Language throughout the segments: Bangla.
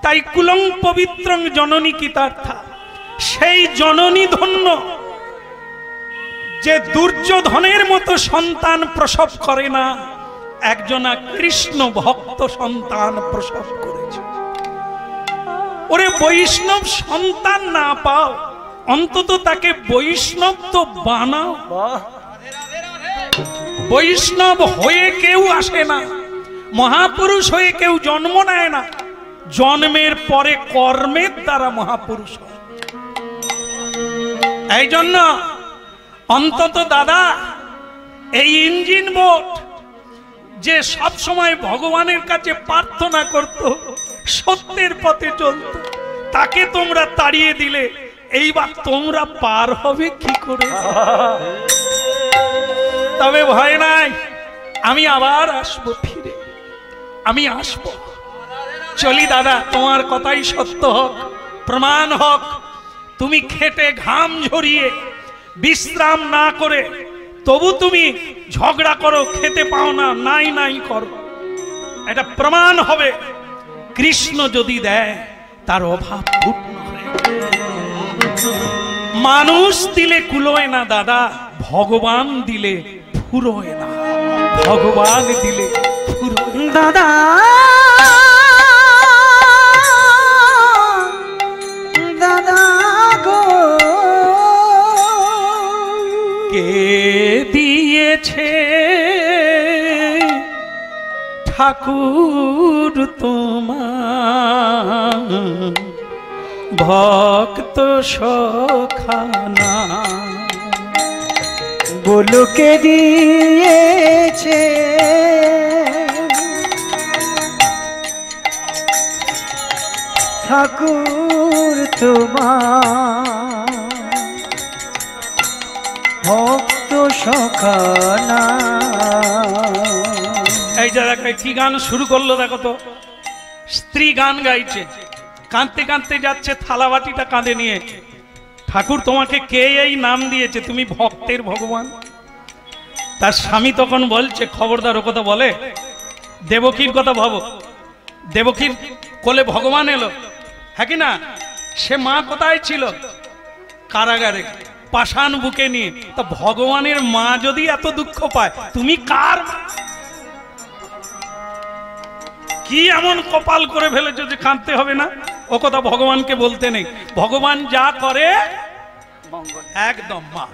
তাই কুলং পবিত্রং জননী কৃতার্থা, সেই জননী ধন্য যে দুর্যোধনের মতো সন্তান প্রসব করে না, একজনা কৃষ্ণ ভক্ত সন্তান প্রসব করেছে। ওরে বৈষ্ণব সন্তান না পাও, অন্তত তাকে বৈষ্ণব তো বানাও। বৈষ্ণব হয়ে কেউ আসে না, মহাপুরুষ হয়ে কেউ জন্ম নেয় না, জন্মের পরে কর্মের দ্বারা মহাপুরুষ হয়। এই জন্য অন্তত দাদা এই ইঞ্জিন বোট যে সব সময় ভগবানের কাছে প্রার্থনা করত, সত্যের পথে চলত, তাকে তোমরা তাড়িয়ে দিলে, এইবার তোমরা পার হবে কি করে? তবে ভয় নাই, আমি আবার আসবো, ফিরে আমি আসবো। চলি দাদা, তোমার কথাই সত্য হোক, প্রমাণ হোক। তুমি খেটে ঘাম ঝরিয়ে বিশ্রাম না করে তবু তুমি ঝগড়া করো, খেতে পাও না, নাই নাই করো, এটা প্রমাণ হবে। কৃষ্ণ যদি দেয় তার অভাব পূর্ণ হয়। মানুষ দিলে কুলোয় না দাদা, ভগবান দিলে ফুরোয় না, ভগবান দিলে ফুরোয় দাদা। দাদা গো, কে দিয়েছে ঠাকুর তোমার ভক্ত সখানা? বলো কে দিয়েছে ঠাকুর তোমার ভক্ত সখানা? এই জায়গায় কি গান শুরু করলো দেখো তো, স্ত্রী গান গাইছে, কাঁদতে কাঁদতে যাচ্ছে, থালা বাটিটা কাঁধে নিয়ে। ঠাকুর তোমাকে কে এই নাম দিয়েছে? তুমি ভক্তের ভগবান। তার স্বামী তখন বলছে, খবরদার ও কথা বলে, দেবকীর কথা ভাবো, দেবকীর কোলে ভগবান এলো, হ্যাঁ কি না? সে মা কোথায় ছিল? কারাগারে, পাষাণ বুকে নিয়ে। তা ভগবানের মা যদি এত দুঃখ পায়, তুমি কার? কি এমন কপাল করে ফেলেছো যে কাঁদতে হবে না? ও কথা ভগবানকে বলতে নেই। ভগবান যা করে একদম মা।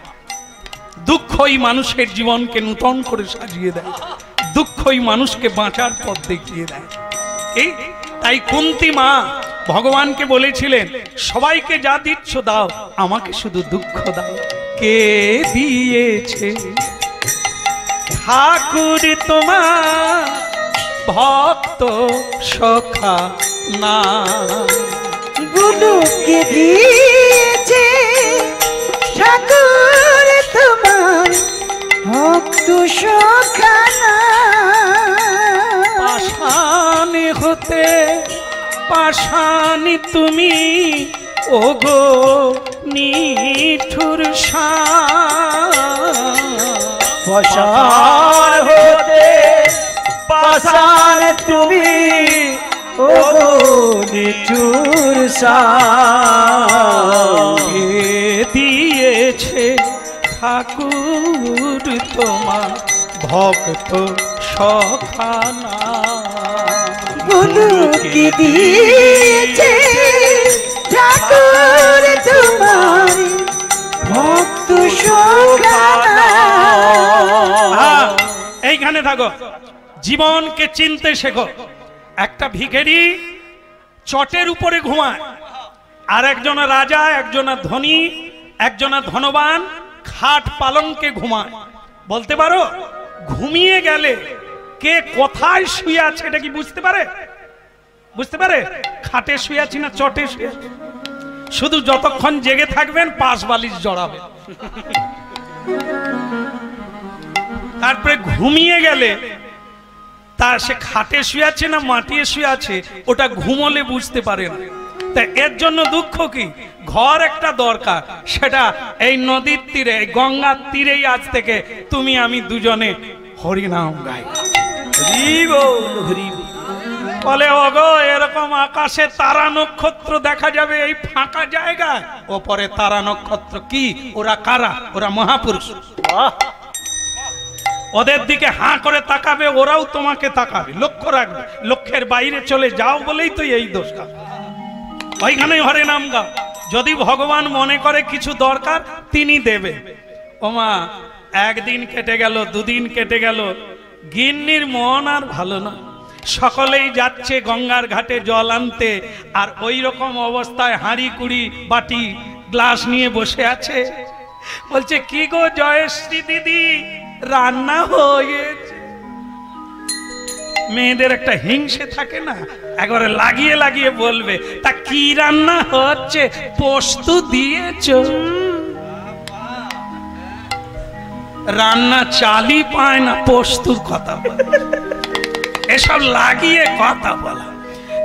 দুঃখই মানুষের জীবনকে নূতন করে সাজিয়ে দেয়, দুঃখই মানুষকে বাঁচার পথ দেখিয়ে দেয়। এই তাই কুন্তী মা ভগবানকে বলেছিলেন, সবাইকে যা দিচ্ছ দাও, আমাকে শুধু দুঃখ দাও। কে দিয়েছে ঠাকুর তোমার ভক্ত সখা না? গুরু কে দিয়েছে ঠাকুর তোমার ভক্ত সখানা? পাষাণ হতে পাষাণ তুমি, ওগো নিঠুর পাষাণ হতে পাষাণ তুমি, ওগো নিঠুর কে দিয়েছে ঠাকুর তোমার ভক্ত সখানা? গুরু কি দিয়েছে ঠাকুর তোমার ভক্ত সখানা? এইখানে থাকো, জীবনকে চিনতে শেখো। একটা ভিখারি চটের উপরে ঘুমায়, আর একজনা রাজা, একজনা ধনী, একজনা ধনবান খাট পালঙ্কে ঘুমায়। বলতে পারো ঘুমিয়ে গেলে কে কোথায় শুয়ে আছে এটা কি বুঝতে পারে? বুঝতে পারে? খাটে শুয়ে আছি না চটে শুয়ে আছি? শুধু যতক্ষণ জেগে থাকবেন পাশ বালিশ জড়াবে, তারপরে ঘুমিয়ে গেলে তার সে খাটে শুয়ে আছে না মাটিয়ে শুয়ে আছে ওটা ঘুমলে বুঝতে পারে না। তাই এর জন্য দুঃখ কি? ঘর একটা দরকার, সেটা এই নদীর তীরে, গঙ্গার তীরেই আজ থেকে তুমি আমি দুজনে হরিনাম গাই। বলে ওগো এরকম আকাশে তারা নক্ষত্র দেখা যাবে এই ফাঁকা জায়গায়, ওপরে তারা নক্ষত্র কি? ওরা কারা? ওরা মহাপুরুষ। ওদের দিকে হাঁ করে তাকাবে, ওরাও তোমাকে তাকাবে, লক্ষ্য রাখবে। লক্ষ্যের বাইরে চলে যাও বলেই তো এই দোষটা। ওইখানে হরে নাম গাও, যদি ভগবান মনে করে কিছু দরকার তিনি দেবে। ওমা একদিন কেটে গেল, দুদিন কেটে গেল, গিন্নির মন আর ভালো না। সকলেই যাচ্ছে গঙ্গার ঘাটে জল আনতে, আর ওই রকম অবস্থায় হাঁড়ি কুড়ি বাটি গ্লাস নিয়ে বসে আছে। বলছে কি গো জয়শ্রী দিদি, রান্না হয়েছে? মেয়েদের একটা হিংসে থাকে না, একবারে লাগিয়ে লাগিয়ে বলবে, তা কি রান্না হচ্ছে? পোস্ত দিয়েছো? রান্না চালি পায় না, পোস্তুর কথা বলে, এসব লাগিয়ে কথা বলা।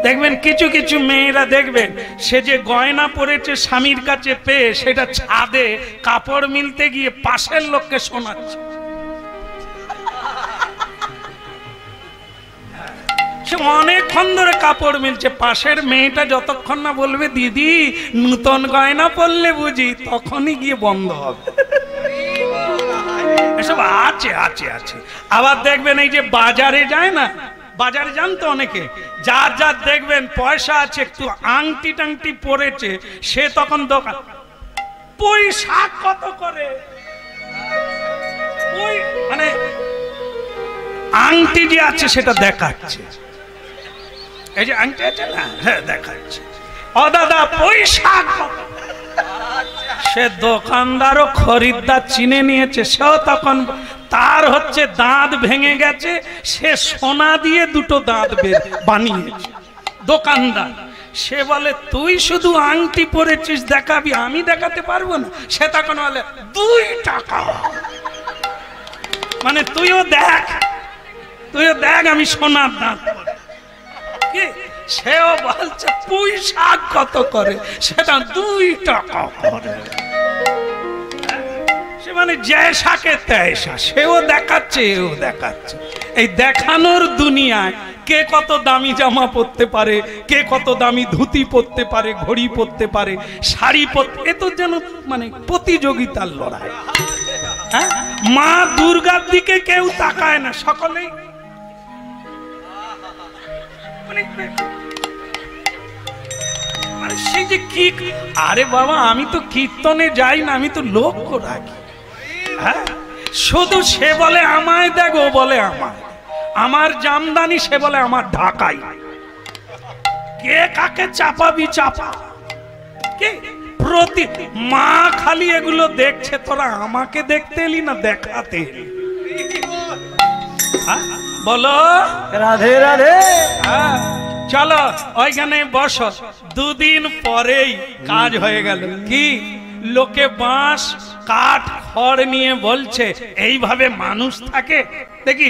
দেখবেন কিছু কিছু মেয়েরা দেখবেন সে যে গয়না পরেছে স্বামীর কাছে পেয়ে, সেটা ছাদে কাপড় মিলতে গিয়ে পাশের লোককে শোনাচ্ছে। সে অনেকক্ষণ ধরে কাপড় মিলছে, পাশের মেয়েটা যতক্ষণ না বলবে দিদি নূতন গয়না পরলে বুঝি, তখনই গিয়ে বন্ধ হবে। এসব আছে আছে আছে। আবার দেখবেন এই যে বাজারে যায় না, বাজারে যান তো অনেকে, যার যার দেখবেন পয়সা আছে, একটু আংটি টাংটি পরেছে, সে তখন দোকান, পুঁই শাক কত করে? মানে আংটি যে আছে সেটা দেখাচ্ছে, এই যে আংটি আছে না, হ্যাঁ দেখাচ্ছে। ও দাদা পুঁই শাক কত? সে দোকানদারও খরিদ্দার চিনে নিয়েছে, সেও তখন, তার হচ্ছে দাঁত ভেঙে গেছে, সে সোনা দিয়ে দুটো দাঁত বানিয়েছে দোকানদার। সে বলে তুই শুধু আংটি পরেছিস, দেখাবি, আমি দেখাতে পারবো না। সে তখন বলে 2 টাকা, মানে তুইও দেখ আমি সোনার দাঁত পরে। কি সেও বলছে পুঁই শাক কত করে? সেটা 2 টাকা করে। সে মানে যে শাকে তেসা, সেও দেখাচ্ছে এও দেখাচ্ছে। এই দেখানোর দুনিয়ায় কে কত দামি জামা পরতে পারে, কে কত দামি ধুতি পরতে পারে, ঘড়ি পরতে পারে, শাড়ি পরতে, এ তো যেন মানে প্রতিযোগিতার লড়াই। হ্যাঁ, মা দুর্গার দিকে কেউ তাকায় না, সকলেই সে যে কি, আরে বাবা আমি তো কীর্তনে যাই না, আমি তো লক্ষ্য রাখি। হ্যাঁ, শুধু সে বলে আমায় দেখ, ও বলে আমায়, আমার জামদানি, সে বলে আমার ঢাকাই। কে কাকে চাপাবি চাপা, কে প্রতি মা খালি এগুলো দেখছে, তোরা আমাকে দেখতে এলি না দেখাতে। বলো রাধে রাধে। চলো ওইখানে বসো। 2 দিন পরেই কাজ হয়ে গেল। কি লোকে বাঁশ কাঠ খড় নিয়ে বলছে এইভাবে মানুষ থাকে দেখি,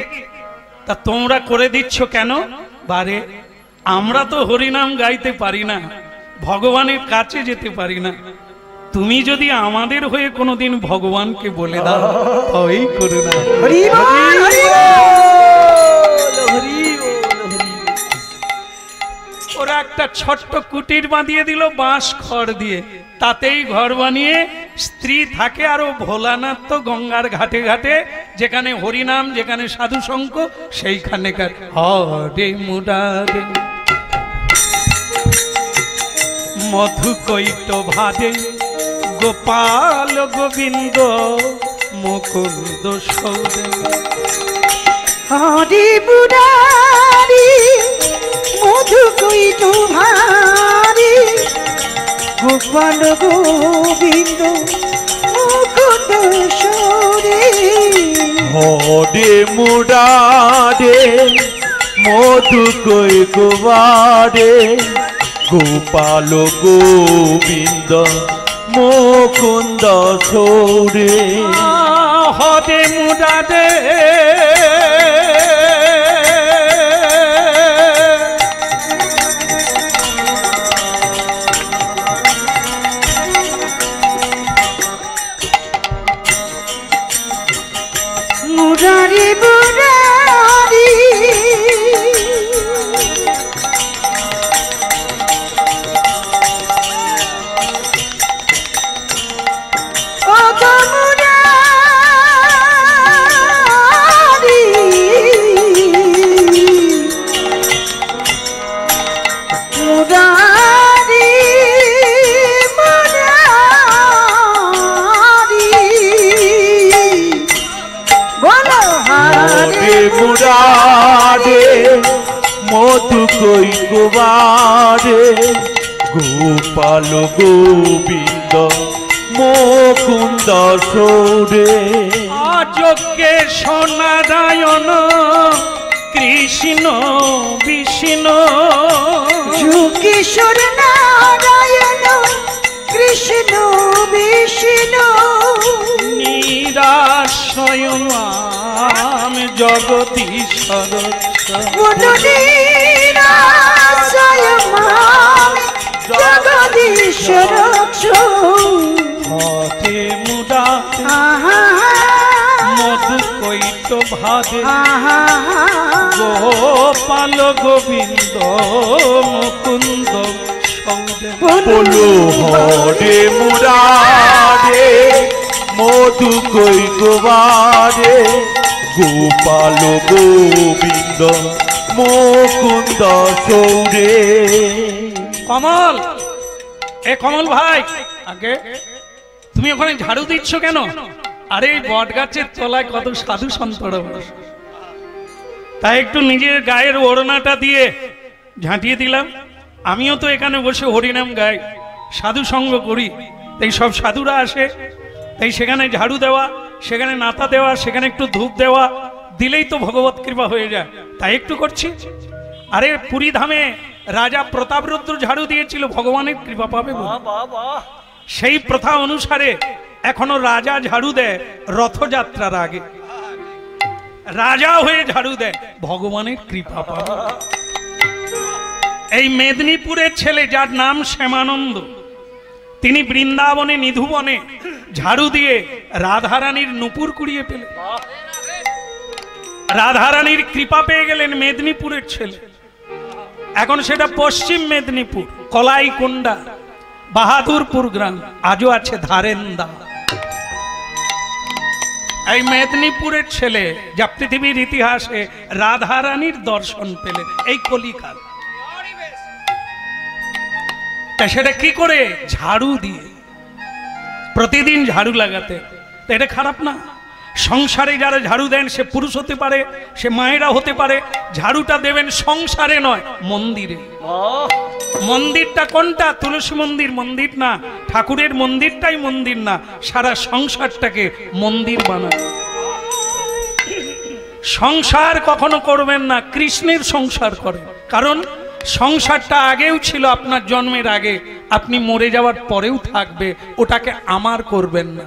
তা তোমরা করে দিচ্ছ কেন? বারে আমরা তো হরিনাম গাইতে পারি না, ভগবানের কাছে যেতে পারি না, তুমি যদি আমাদের হয়ে কোনোদিন ভগবানকে বলে দাও ওই করে না। ওরা একটা ছোট্ট কুটির বাঁধিয়ে দিল বাঁশ খড় দিয়ে, তাতেই ঘর বানিয়ে স্ত্রী থাকে। আর ও ভোলানাথ তো গঙ্গার ঘাটে ঘাটে, যেখানে হরিনাম, যেখানে সাধু সঙ্গ, সেইখানেকার হরে মুরারে মধু কৈট ভাদে গোপাল গোবিন্দ মুকুন্দ সৌরে। হরে মুরারি মধু কৈট ভাদে গোপাল গোবিন্দ মুকুন্দ সৌরে। হরে মুরারে মধু কৈট ভাদে গোপাল গোবিন্দ মুকুন্দ সৌরে। হরে মুরারে মুরারি মুরারি মুরারি মুরারি বলো হরে মুরারে মধু কই কুমারে গোপাল গোবিন্দ মুকুন্দ সৌরে অযোগ্যে সোনারায়ণ কৃষ্ণ বিষ্ণু কিশোর নারায়ণ কৃষ্ণ বিষ্ণু নিরাশ্রয় মাম জগদীশ্বর মুনিরাশ্রয় মাম জগদীশ্বর হতে মুরা মধু কৈত ভাদে গোপাল গোবিন্দ মুকুন্দ সৌদে বলো হরে মুরারে মধু কই কুমারে গোপাল গোবিন্দ মুকুন্দ সৌরে কমল, এ কমল ভাই, আগে তুমি ওখানে ঝাড়ু দিচ্ছ কেন? আরে বট গাছের তলায় কত সাধু সন্তরা বসে, তাই একটু নিজের গায়ের ওড়নাটা দিয়ে ঝাঁটিয়ে দিলাম। আমিও তো এখানে বসে হরিনাম গাই, সাধু সঙ্গ করি, তাই সব সাধুরা আসে, তাই সেখানে ঝাড়ু দেওয়া, সেখানে নাতা দেওয়া, সেখানে একটু ধূপ দেওয়া, দিলেই তো ভগবত কৃপা হয়ে যায়, তাই একটু করছি। আরে পুরী ধামে রাজা প্রতাপরুদ্র ঝাড়ু দিয়েছিল, ভগবানের কৃপা পাবে বলে। সেই প্রথা অনুসারে এখনো রাজা ঝাড়ু দেয় রথযাত্রার আগে, রাজা হয়ে ঝাড়ু দেয়, ভগবানের কৃপা পাবে। এই মেদিনীপুরের ছেলে যার নাম শ্যামানন্দ, তিনি বৃন্দাবনে নিধুবনে ঝাড়ু দিয়ে রাধারানীর নুপুর কুড়িয়ে পেলেন, রাধারানীর কৃপা পেয়ে গেলেন। মেদিনীপুরের ছেলে, এখন সেটা পশ্চিম মেদিনীপুর, কলাইকুণ্ডা, বাহাদুরপুর গ্রাম, আজও আছে ধারেন্দা। এই মেদিনীপুরের ছেলে যা পৃথিবীর ইতিহাসে রাধারানীর দর্শন পেলেন এই কলিকাল। তা সেটা কি করে? ঝাড়ু দিয়ে, প্রতিদিন ঝাড়ু লাগাতে। তো এটা খারাপ না? সংসারে যারা ঝাড়ু দেন, সে পুরুষ হতে পারে, সে মায়েরা হতে পারে, ঝাড়ুটা দেবেন সংসারে নয়, মন্দিরে। মন্দিরটা কোনটা? তুলসী মন্দির মন্দির না, ঠাকুরের মন্দিরটাই মন্দির না, সারা সংসারটাকে মন্দির বানান। সংসার কখনো করবেন না, কৃষ্ণের সংসার করেন। কারণ সংসারটা আগেও ছিল, আপনার জন্মের আগে, আপনি মরে যাওয়ার পরেও থাকবে, ওটাকে আমার করবেন না।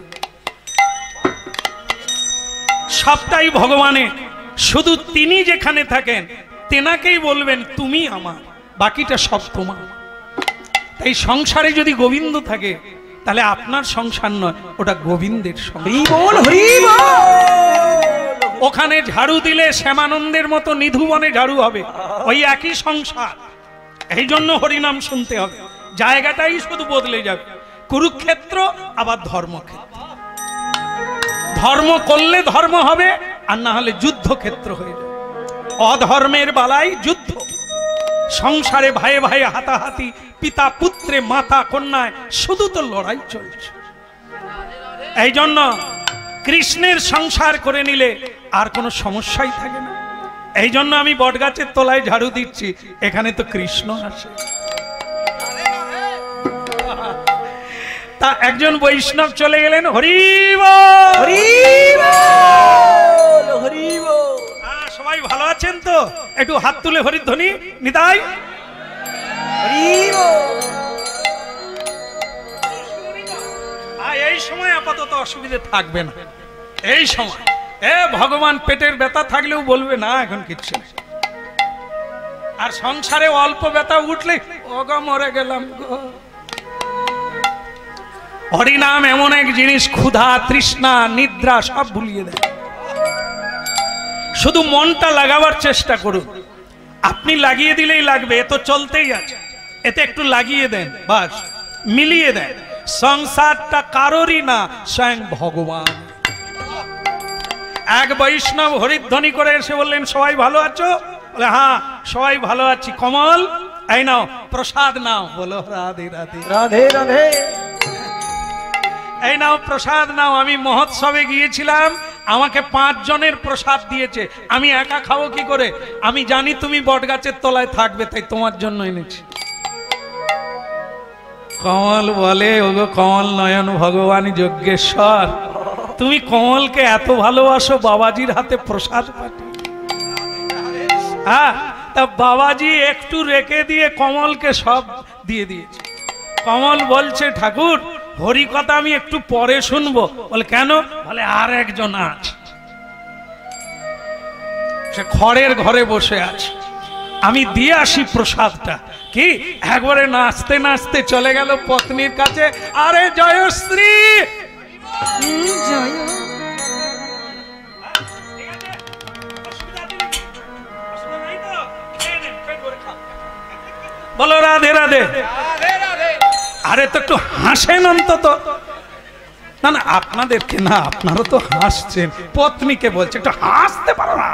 সবটাই ভগবানের, শুধু তিনি যেখানে থাকেন তেনাকেই বলবেন তুমি আমার, বাকিটা সব তোমার। তাই সংসারে যদি গোবিন্দ থাকে তাহলে আপনার সংসার নয়, ওটা গোবিন্দের সংসার। ওখানে ঝাড়ু দিলে শ্যামানন্দের মতো নিধুবনে ঝাড়ু হবে, ওই একই সংসার। এই জন্য হরিনাম শুনতে হবে, জায়গাটাই শুধু বদলে যাবে। কুরুক্ষেত্র আবার ধর্মক্ষেত্র, ধর্ম করলে ধর্ম হবে, আর না হলে যুদ্ধক্ষেত্র হয়ে যাবে। অধর্মের বালাই যুদ্ধ, সংসারে ভাইয়ে ভাইয়ে হাতাহাতি, পিতা পুত্রে, মাতা কন্যায়, শুধু তো লড়াই চলছে। এই জন্য কৃষ্ণের সংসার করে নিলে আর কোনো সমস্যাই থাকে না। এই জন্য আমি বটগাছের তলায় ঝাড়ু দিচ্ছি, এখানে তো কৃষ্ণ আসে। তা একজন বৈষ্ণব চলে গেলেন, হরিব হরিব হরিব। সবাই ভালো আছেন তো? একটু হাত তুলে হরিধ্বনি নিতাই হরিব। এই সময় আপাতত অসুবিধে থাকবে না। এই সময় ভগবান পেটের ব্যথা থাকলেও বলবে না এখন কিচ্ছু নেই। আর সংসারে অল্প ব্যথা উঠলে ওগো মরে গেলাম গো। হরিনাম এমন এক জিনিস, ক্ষুধা, তৃষ্ণা, নিদ্রা সব ভুলিয়ে দেয়। শুধু মনটা লাগাবার চেষ্টা করুন। আপনি লাগিয়ে দিলেই লাগবে, এ তো চলতেই আছে, এতে একটু লাগিয়ে দেন, বাস মিলিয়ে দেন। সংসারটা কারোরই না, স্বয়ং ভগবান। এক বৈষ্ণব হরিধ্বনি করে এসে বললেন, সবাই ভালো আছো? বলে হ্যাঁ সবাই ভালো আছি। কমল এই নাও প্রসাদ নাও, বলো রাধে রাধে। রাধে রাধে। এই নাও প্রসাদ নাও। আমি মহোৎসবে গিয়েছিলাম, আমাকে 5 জনের প্রসাদ দিয়েছে, আমি একা খাবো কি করে? আমি জানি তুমি বটগাছের তলায় থাকবে, তাই তোমার জন্য এনেছি। কমল বলে, ওগো কমল নয়ন ভগবান যজ্ঞেশ্বর, তুমি কমলকে এত ভালোবাসো, বাবাজির হাতে প্রসাদ পাঠিয়ে। হ্যাঁ, তা বাবাজি একটু রেখে দিয়ে কমলকে সব দিয়ে দিয়েছে। কমল বলছে ঠাকুর হরি কথা আমি একটু পরে শুনবো। বলে কেন? বলে আর একজন আছে, সে খড়ের ঘরে বসে আছে, আমি দিয়ে আসি প্রসাদটা। কি একবারে নাচতে নাচতে চলে গেল পত্নীর কাছে, আরে জয়শ্রী। জয়। বলো রাধে রাধে। আরে তো একটু হাসেন অন্তত। না না আপনাদেরকে না, আপনারা তো হাসছেন, পত্নীকে বলছে একটু হাসতে পারো না?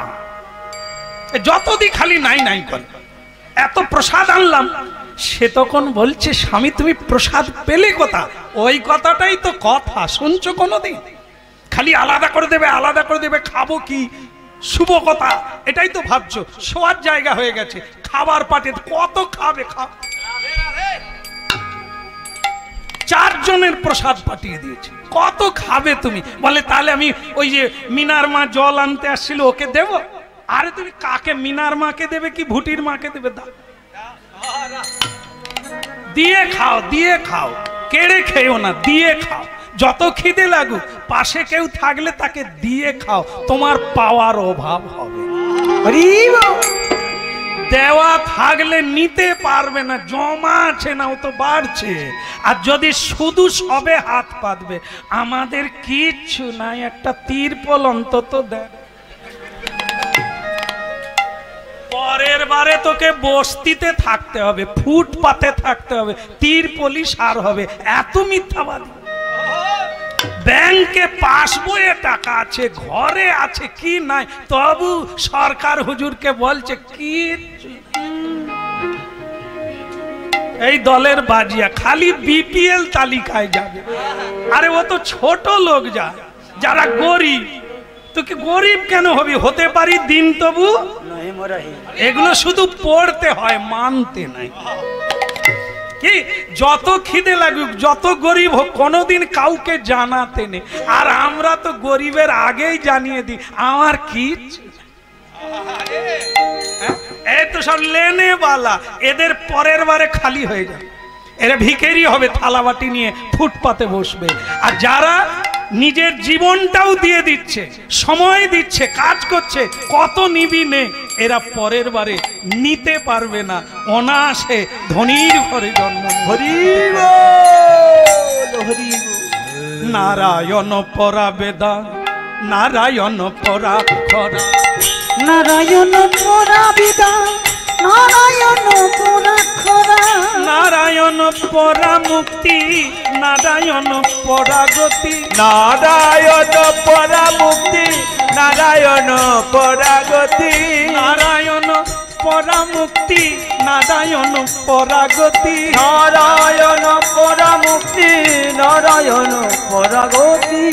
যতদিন খালি নাই নাই করে। এত প্রসাদ আনলাম, সে তখন বলছে স্বামী তুমি প্রসাদ পেলে কথা? ওই কথাটাই তো কথা, শুনছো কোনোদিন? খালি আলাদা করে দেবে, আলাদা করে দেবে, খাবো কি? শুভ কথা, এটাই তো ভাবছো। শোয়ার জায়গা হয়ে গেছে, খাবার পাটে কত খাবে? 4 জনের প্রসাদ পাঠিয়ে দিয়েছে, কত খাবে তুমি? বলে তাহলে আমি ওই যে মিনার মা জল আনতে আসছিল ওকে দেব? আরে তুমি কাকে, মিনার মাকে দেবে কি ভুটির মাকে দেবে? দাও, দিয়ে খাও, দিয়ে খাও, কেড়ে খেও না, দিয়ে খাও। যত খিদে লাগুক, পাশে কেউ থাকলে তাকে দিয়ে খাও, তোমার পাওয়ার অভাব হবে। দেওয়া থাকলে নিতে পারবে না, জমা আছে না, ও তো বাড়ছে। আর যদি শুধু সবে হাত পাতবে, আমাদের কিচ্ছু নাই, একটা তিরপল অন্তত দেয়। পরের বারে তোকে বস্তিতে থাকতে হবে, ফুটপাতে থাকতে হবে, তিরপলই সার হবে। এত মিথ্যাবাদী। ব্যাংকে পাসবইয়ে টাকা আছে, ঘরে আছে কি নাই, তবু সরকার হুজুরকে বলছে কিচ্ছু। এই দলের বাজিয়া খালি বিপিএল তালিকায় যাবে। আরে ও তো ছোট লোক যায়, যারা গরিব। তোকে গরিব কেন হবি? হতে পারি দিন তবু। এগুলো শুধু পড়তে হয়, মানতে নাই। কি যত খিদে লাগুক, যত গরিব হোক, কোনোদিন কাউকে জানাতে নেই। আর আমরা তো গরিবের আগেই জানিয়ে দিই আমার কিচ্ছু। এই তো সব লেনে বালা, এদের পরের বারে খালি হয়ে যাবে, এরা ভিখারি হবে, থালাবাটি নিয়ে ফুটপাতে বসবে। আর যারা নিজের জীবনটাও দিয়ে দিচ্ছে, সময় দিচ্ছে, কাজ করছে, কত নিবি নে, এরা পরের বারে নিতে পারবে না, অনায়াসে ধনীর ঘরে জন্ম। হরিব হরিব। নারায়ণ পরা বেদা, নারায়ণ পরা খরা, নারায়ণ পরা বেদা, নারায়ণ পরা খরা, নারায়ণ পরা মুক্তি, নারায়ণ পরা গতি, নারায়ণ পরা মুক্তি, নারায়ণ পরা গতি, নারায়ণ পরা মুক্তি, নারায়ণ পরা গতি, নারায়ণ পরা মুক্তি, নারায়ণ পরা গতি,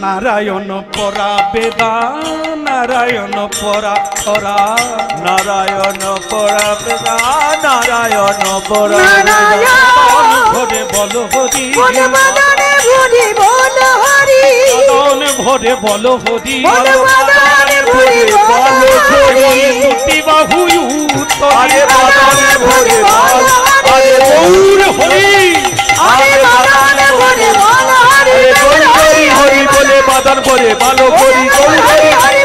নারায়ণ পরা বেদা, নারায়ণ পরা খরা, নারায়ণ পরা বেদা, নারায়ণ পরা নারায়ণ ভরে বলো হরি, বল বদনে ভরি বল হরি, মদন ভরে বলো হরি, বল বদনে ভরি বল হরি, দুটি বাহু আরে বাদনে ভরে বল, আরে গৌর হরি, আরে বদনে ভরি বল হরি, হরি হরি হরি বলে বাদন করে ভালো করি, গৌর হরি আরে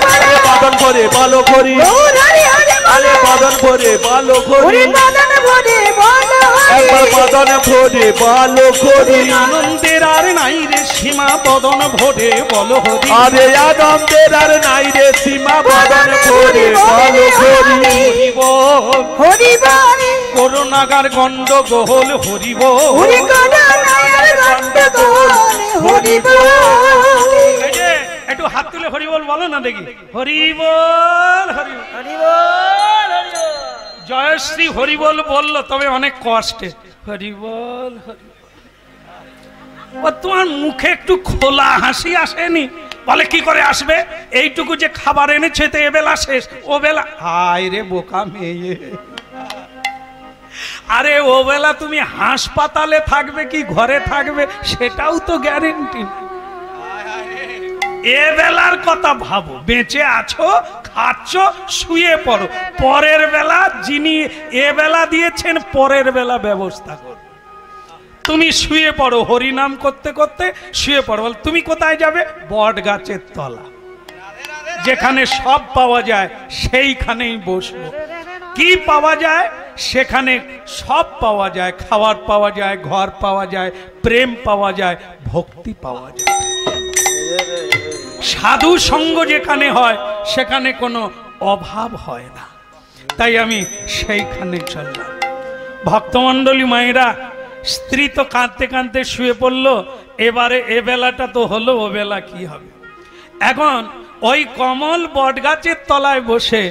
বাদন করে ভালো করি, গৌর হরি হরি আরে বাদন করে ভালো করি, বদনে ভরি বল হরি, একবার বাদন ভরে ভালো করি, আনন্দের আর নাই রে সীমা, বদন ভরে বলো হরি, আরে আনন্দের আর নাই রে সীমা, বাদন ভরে ভালো করি, হরি বল, হরি বল, করুণাগার গন্ডগোল হরি বল, হরি করুণার গন্ডগোল হরি বল, এই যে একটু হাত তুলে হরি বল বলো না দেখি, হরি বল, হরি বল, হরি বল, হরি বল, জয়শ্রী হরিবল বলল, তবে অনেক কষ্টে। হরিবল হরিবল। তোমার মুখে একটু খোলা হাসি আসেনি? বলে কি করে আসবে, এইটুকু যে খাবার এনেছে তো এবেলা শেষ, ও বেলা। হায় রে বোকা মেয়ে, আরে ও বেলা তুমি হাসপাতালে থাকবে কি ঘরে থাকবে সেটাও তো গ্যারেন্টি। এ বেলার কথা ভাবো, বেঁচে আছো, খাচ্ছ, শুয়ে পড়ো। পরের বেলা যিনি এ বেলা দিয়েছেন পরের বেলা ব্যবস্থা করো। তুমি শুয়ে পড়ো, হরিনাম করতে করতে শুয়ে পড়ো। তুমি কোথায় যাবে? বট গাছের তলা, যেখানে সব পাওয়া যায় সেইখানেই বসবো। কি পাওয়া যায়? সেখানে সব পাওয়া যায়, খাবার পাওয়া যায়, ঘর পাওয়া যায়, প্রেম পাওয়া যায়, ভক্তি পাওয়া যায়। সাধু সঙ্গ যেখানে হয় সেখানে কোনো অভাব হয় না। তাই আমি সেইখানে চললাম। ভক্তমণ্ডলী মায়েরা, স্ত্রী তো কাঁদতে কাঁদতে শুয়ে পড়লো। এবারে এ বেলাটা তো হলো, ও বেলা কি হবে? এখন ওই কমল বটগাছের তলায় বসে,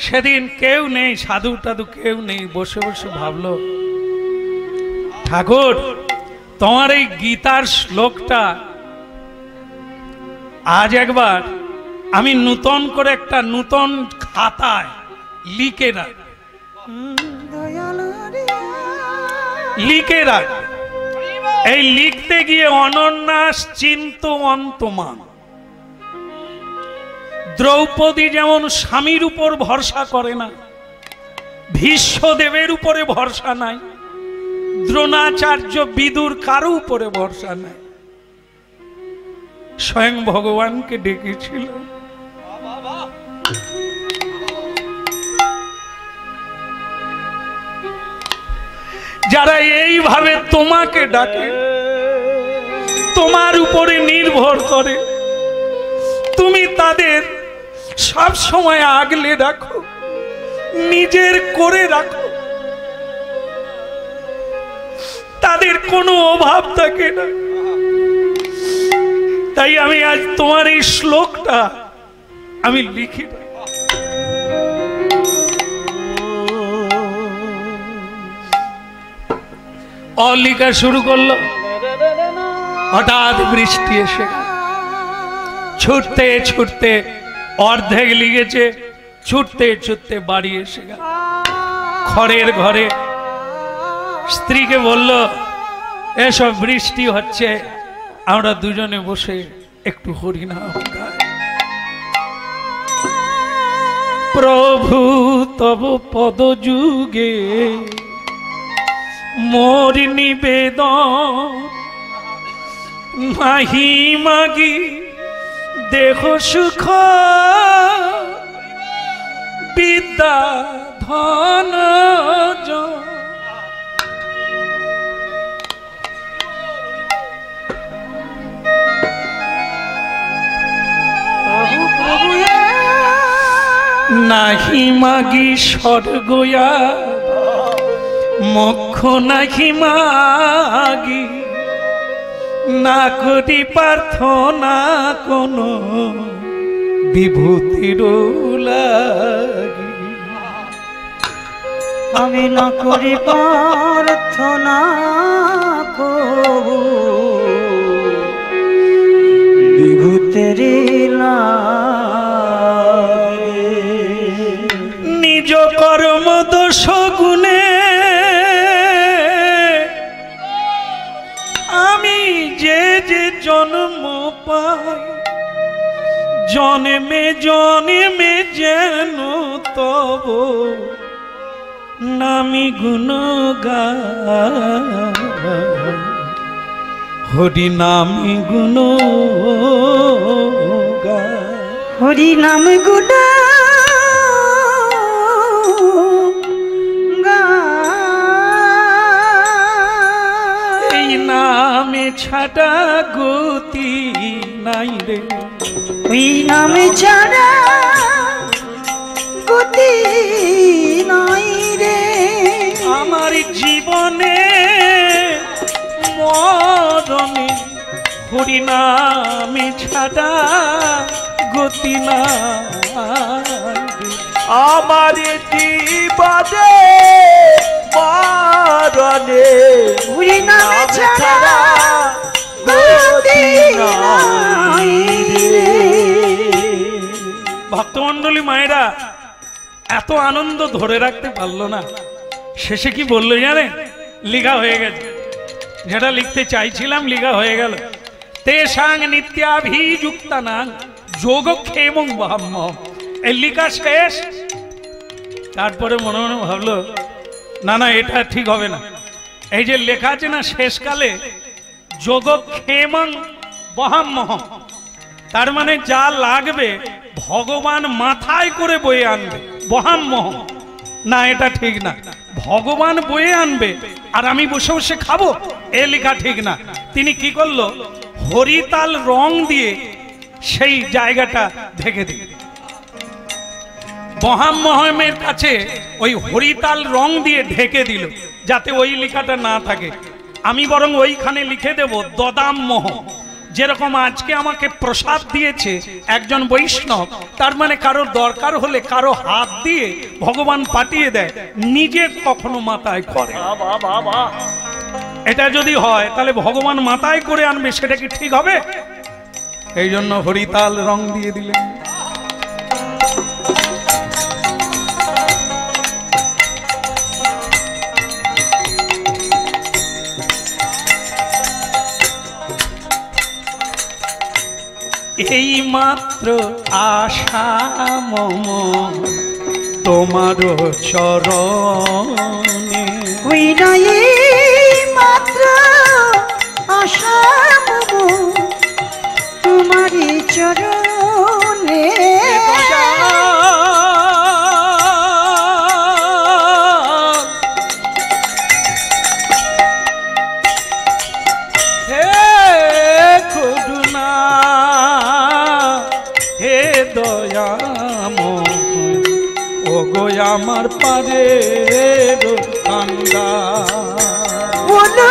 সেদিন কেউ নেই, সাধু টাধু কেউ নেই, বসে বসে ভাবলো, ঠাকুর তোমার এই গীতার শ্লোকটা আজ একবার আমি নূতন করে একটা নূতন খাতায় লিখে রাখ, লিখে রাখ। এই লিখতে গিয়ে অনন্যাস চিন্ত অন্তমান। দ্রৌপদী যেমন স্বামীর উপর ভরসা করে না, ভীষ্মদেবের উপরে ভরসা নাই, দ্রোণাচার্য বিদুর কারো উপরে ভরসা নাই, স্বয়ং ভগবানকে ডেকেছিল। যারা এইভাবে তোমাকে ডাকে, তোমার উপরে নির্ভর করে, তুমি তাদের সব সময় আগলে রাখো, নিজের করে রাখো, তাদের কোনো অভাব থাকে না। তাই আমি আজ তোমার এই শ্লোকটা আমি লিখি। অলিকা শুরু করলো, হঠাৎ বৃষ্টি এসে গেল। ছুটতে ছুটতে অর্ধেক লিগেছে, ছুটতে ছুটতে বাড়ি এসে গেল। খড়ের ঘরে স্ত্রীকে বলল, এসব বৃষ্টি হচ্ছে, আমরা দুজনে বসে একটু হরিনাম গাই। প্রভু তব পদ যুগে মোর নিবেদন, নাহি মাগি দেহ সুখ বিদ্যা ধন জন। নাহি মাগি স্বর্গয়া মোক্ষ, নাহি মাগি না করি প্রার্থনা কোনো বিভূতির লাগি। আমি না করি প্রার্থনা কবু বিভূতির লাগি। নিজ কর্ম দোষ গুণে আমি যে যে জন্ম পাই, জন্মে জন্মে যেন তব নামি গুণ গাই। হরি নামি গুণ গাই, হরি নাম গুণ এই নামে ছাড়া গতি নাই রে, ওই নামে ছাড়া গতি নাই রে। আমার জীবনে মরণে হরি নামে ছাড়া গতি নাই। আমার জীবনে বিপদে মরণে হরি নামে ছাড়া গতি নাই রে। ভক্তমণ্ডলী মায়েরা এত আনন্দ ধরে রাখতে পারলো না, শেষে কি বললো জানে? লিখা হয়ে গেছে, যেটা লিখতে চাইছিলাম লিখা হয়ে গেল। তেসাং নিত্যাভিযুক্তানাং যোগক্ষেমং ব্রহ্ম। এই লিখা শেষ। তারপরে মনে মনে ভাবলো না না, এটা ঠিক হবে না। এই যে লেখা আছে না শেষকালে যোগক্ষেমং ব্রহ্ম, তার মানে যা লাগবে ভগবান মাথায় করে বয়ে আনবে, ব্রহ্ম না, এটা ঠিক না। ভগবান বয়ে আনবে আর আমি বসে বসে খাবো, এ লেখা ঠিক না। তিনি কি করলো? হরিতাল রং দিয়ে সেই জায়গাটা ঢেকে দিল। ব্রহ্মের কাছে ওই হরিতাল রং দিয়ে ঢেকে দিল যাতে ওই লেখাটা না থাকে। আমি বরং ওইখানে লিখে দেব দদাম্মহ। যেরকম আজকে আমাকে প্রসাদ দিয়েছে একজন বৈষ্ণব, তার মানে কারোর দরকার হলে কারো হাত দিয়ে ভগবান পাঠিয়ে দেয়, নিজে কখনো মাথায় করে। এটা যদি হয় তাহলে ভগবান মাথায় করে আনবে, সেটা কি ঠিক হবে? এই জন্য হরিতাল রং দিয়ে দিলেন। এই মাত্র আশা মম তোমার চরণে, ওই নাই মাত্র আশা তোমারি চরণে। আমার পারে কান্দা বলো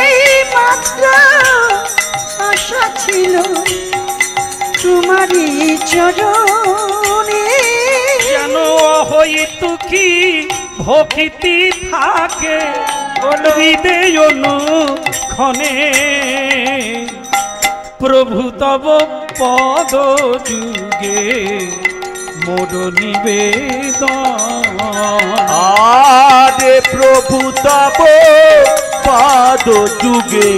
এই মাত্র আশা ছিল তোমারই চরণে। যেন হইতু কি ভক্তি থাকে হৃদয় অনুক্ষণে, প্রভু তব পদ যুগে মোর নিবেদন। আরে প্রভু তব পাদ যুগে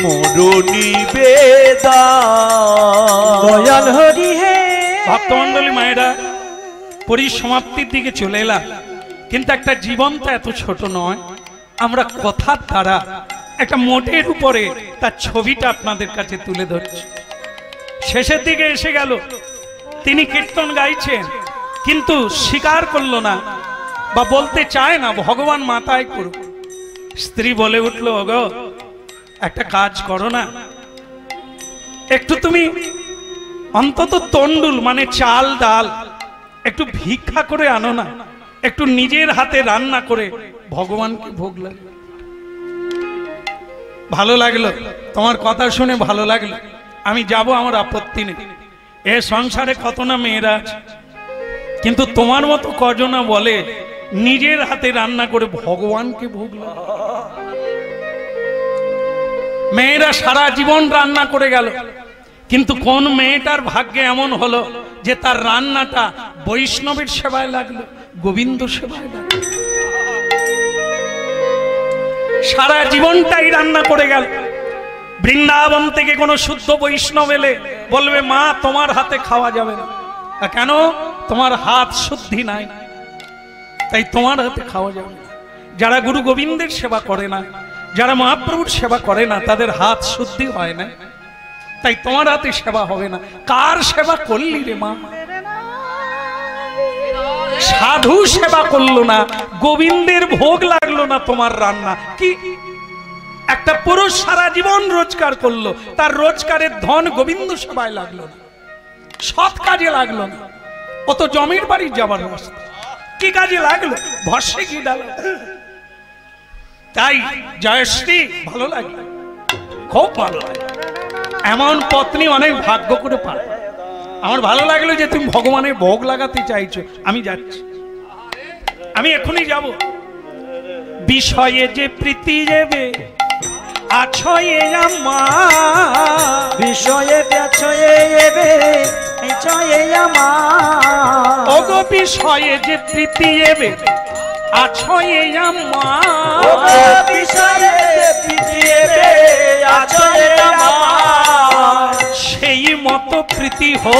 মোর নিবেদন। দয়াল হরি হে। ভক্তমণ্ডলী মায়েরা, পরিসমাপ্তির দিকে চলে এলাম, কিন্তু একটা জীবন তো এত ছোট নয়। আমরা কথার দ্বারা একটা মোটের উপরে তার ছবিটা আপনাদের কাছে তুলে ধরছি। শেষের দিকে এসে গেল, তিনি কীর্তন গাইছেন কিন্তু স্বীকার করলো না বা বলতে চায় না ভগবান মাথায় করুক। স্ত্রী বলে উঠলো, ওগো একটা কাজ করো না, একটু তুমি অন্তত তন্ডুল মানে চাল ডাল একটু ভিক্ষা করে আনো না, একটু নিজের হাতে রান্না করে ভগবানকে ভোগ লাগলো। ভালো লাগলো, তোমার কথা শুনে ভালো লাগলো, আমি যাব, আমার আপত্তি নেই। এ সংসারে কত না মেয়েরা আছে, কিন্তু তোমার মতো কজনা বলে নিজের হাতে রান্না করে ভগবানকে ভোগ লাগে। মেয়েরা সারা জীবন রান্না করে গেল, কিন্তু কোন মেয়েটার ভাগ্যে এমন হলো যে তার রান্নাটা বৈষ্ণবের সেবায় লাগলো, গোবিন্দ সেবায় লাগলো। সারা জীবনটাই রান্না করে গেল। বৃন্দাবন থেকে কোনো শুদ্ধ বৈষ্ণব এলে বলবে, মা তোমার হাতে খাওয়া যাবে না। কেন? তোমার হাত শুদ্ধি নাই, তাই তোমার হাতে খাওয়া যাবে না। যারা গুরু গোবিন্দের সেবা করে না, যারা মহাপ্রভুর সেবা করে না, তাদের হাত শুদ্ধি হয় না, তাই তোমার হাতে সেবা হবে না। কার সেবা করলি রে মা? সাধু সেবা করলো না, গোবিন্দের ভোগ লাগলো না তোমার রান্না। কি একটা পুরুষ সারা জীবন রোজগার করলো, তার রোজগারের ধন গোবিন্দ সেবায় লাগলো না, সৎ কাজে লাগলো না, ও তো জমির বাড়ি যাবার রাস্তা। কি কাজে লাগলো? ভস্যে কি ডাল। তাই জয়শ্রী ভালো লাগে, খুব ভালো লাগে। এমন পত্নী অনেক ভাগ্য করে পায়। আমার ভালো লাগলো যে তুমি ভগবানের ভোগ লাগাতে চাইছো, আমি যাচ্ছি। আমি এখনই যাব। বিষয়ে যে প্রীতি যাবে আছয়ে আমার, বিষয়ে পেছয়ে এবে চয়ে আমার, ওগো বিষয়ে যে প্রীতি যাবে আছয়ে আমার, বিষয়ে প্রীতি এবে চয়ে আমার, সেই মতো প্রীতি হো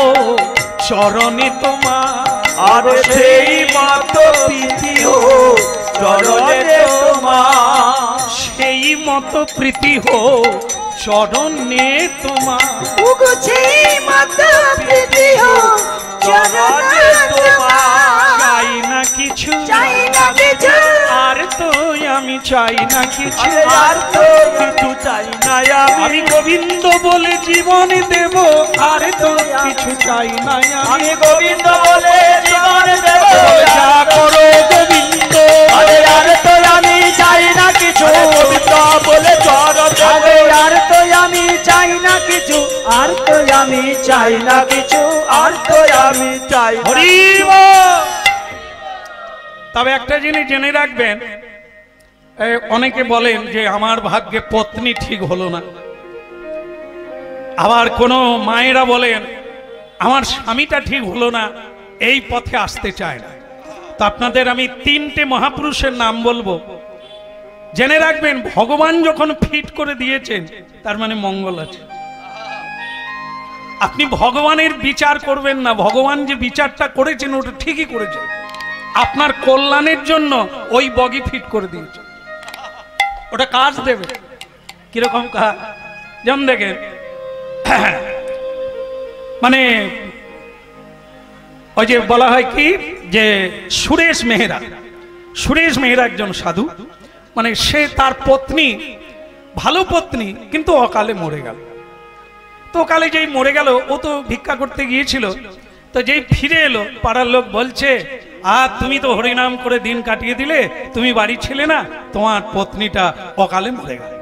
চরণে তোমার, আর সেই মত প্রীতি হো চরণে তোমার, সেই মতো প্রীতি হো চরণে তোমার, ওগো সেই মত প্রীতি হো চরণে তোমার, চাই না কিছু চাই না কিছু, আর তো আমি চাই না কিছু, আর তো কিছু চাই না আমি গোবিন্দ বলে জীবন দেব, আর তো কিছু চাই না আমি গোবিন্দ বলে জীবন দেব, যা করো গোবিন্দ, আরে আর তো আমি চাই না কিছু, গোবিন্দ বলে চরণ দেব, আর তো আমি চাই না কিছু, আর তো আমি চাই না কিছু, আর তো আমি চাই না হরি তবে একটা জিনিস জেনে রাখবেন, অনেকে বলেন যে আমার ভাগ্যে পত্নী ঠিক হলো না, আবার কোন মায়েরা বলেন আমার স্বামীটা ঠিক হলো না, এই পথে আসতে চায় না। তো আপনাদের আমি তিনটে মহাপুরুষের নাম বলবো, জেনে রাখবেন ভগবান যখন ফিট করে দিয়েছেন তার মানে মঙ্গল আছে। আপনি ভগবানের বিচার করবেন না, ভগবান যে বিচারটা করেছেন ওটা ঠিকই করেছেন, আপনার কল্যাণের জন্য ওই বগি ফিট করে দিয়েছে, ওটা কাজ দেবে। কিরকম কাজ? যেমন দেখেন মানে ওই যে বলা হয় কি যে সুরেশ মেহরা একজন সাধু, মানে সে তার পত্নী ভালো পত্নী কিন্তু অকালে মরে গেল। তো অকালে যেই মরে গেল ও তো ভিক্ষা করতে গিয়েছিল, তো যেই ফিরে এলো পাড়ার লোক বলছে আর তুমি তো হরিনাম করে দিন কাটিয়ে দিলে, তুমি বাড়ি ছিলে না, তোমার পত্নীটা অকালে মরে গেল।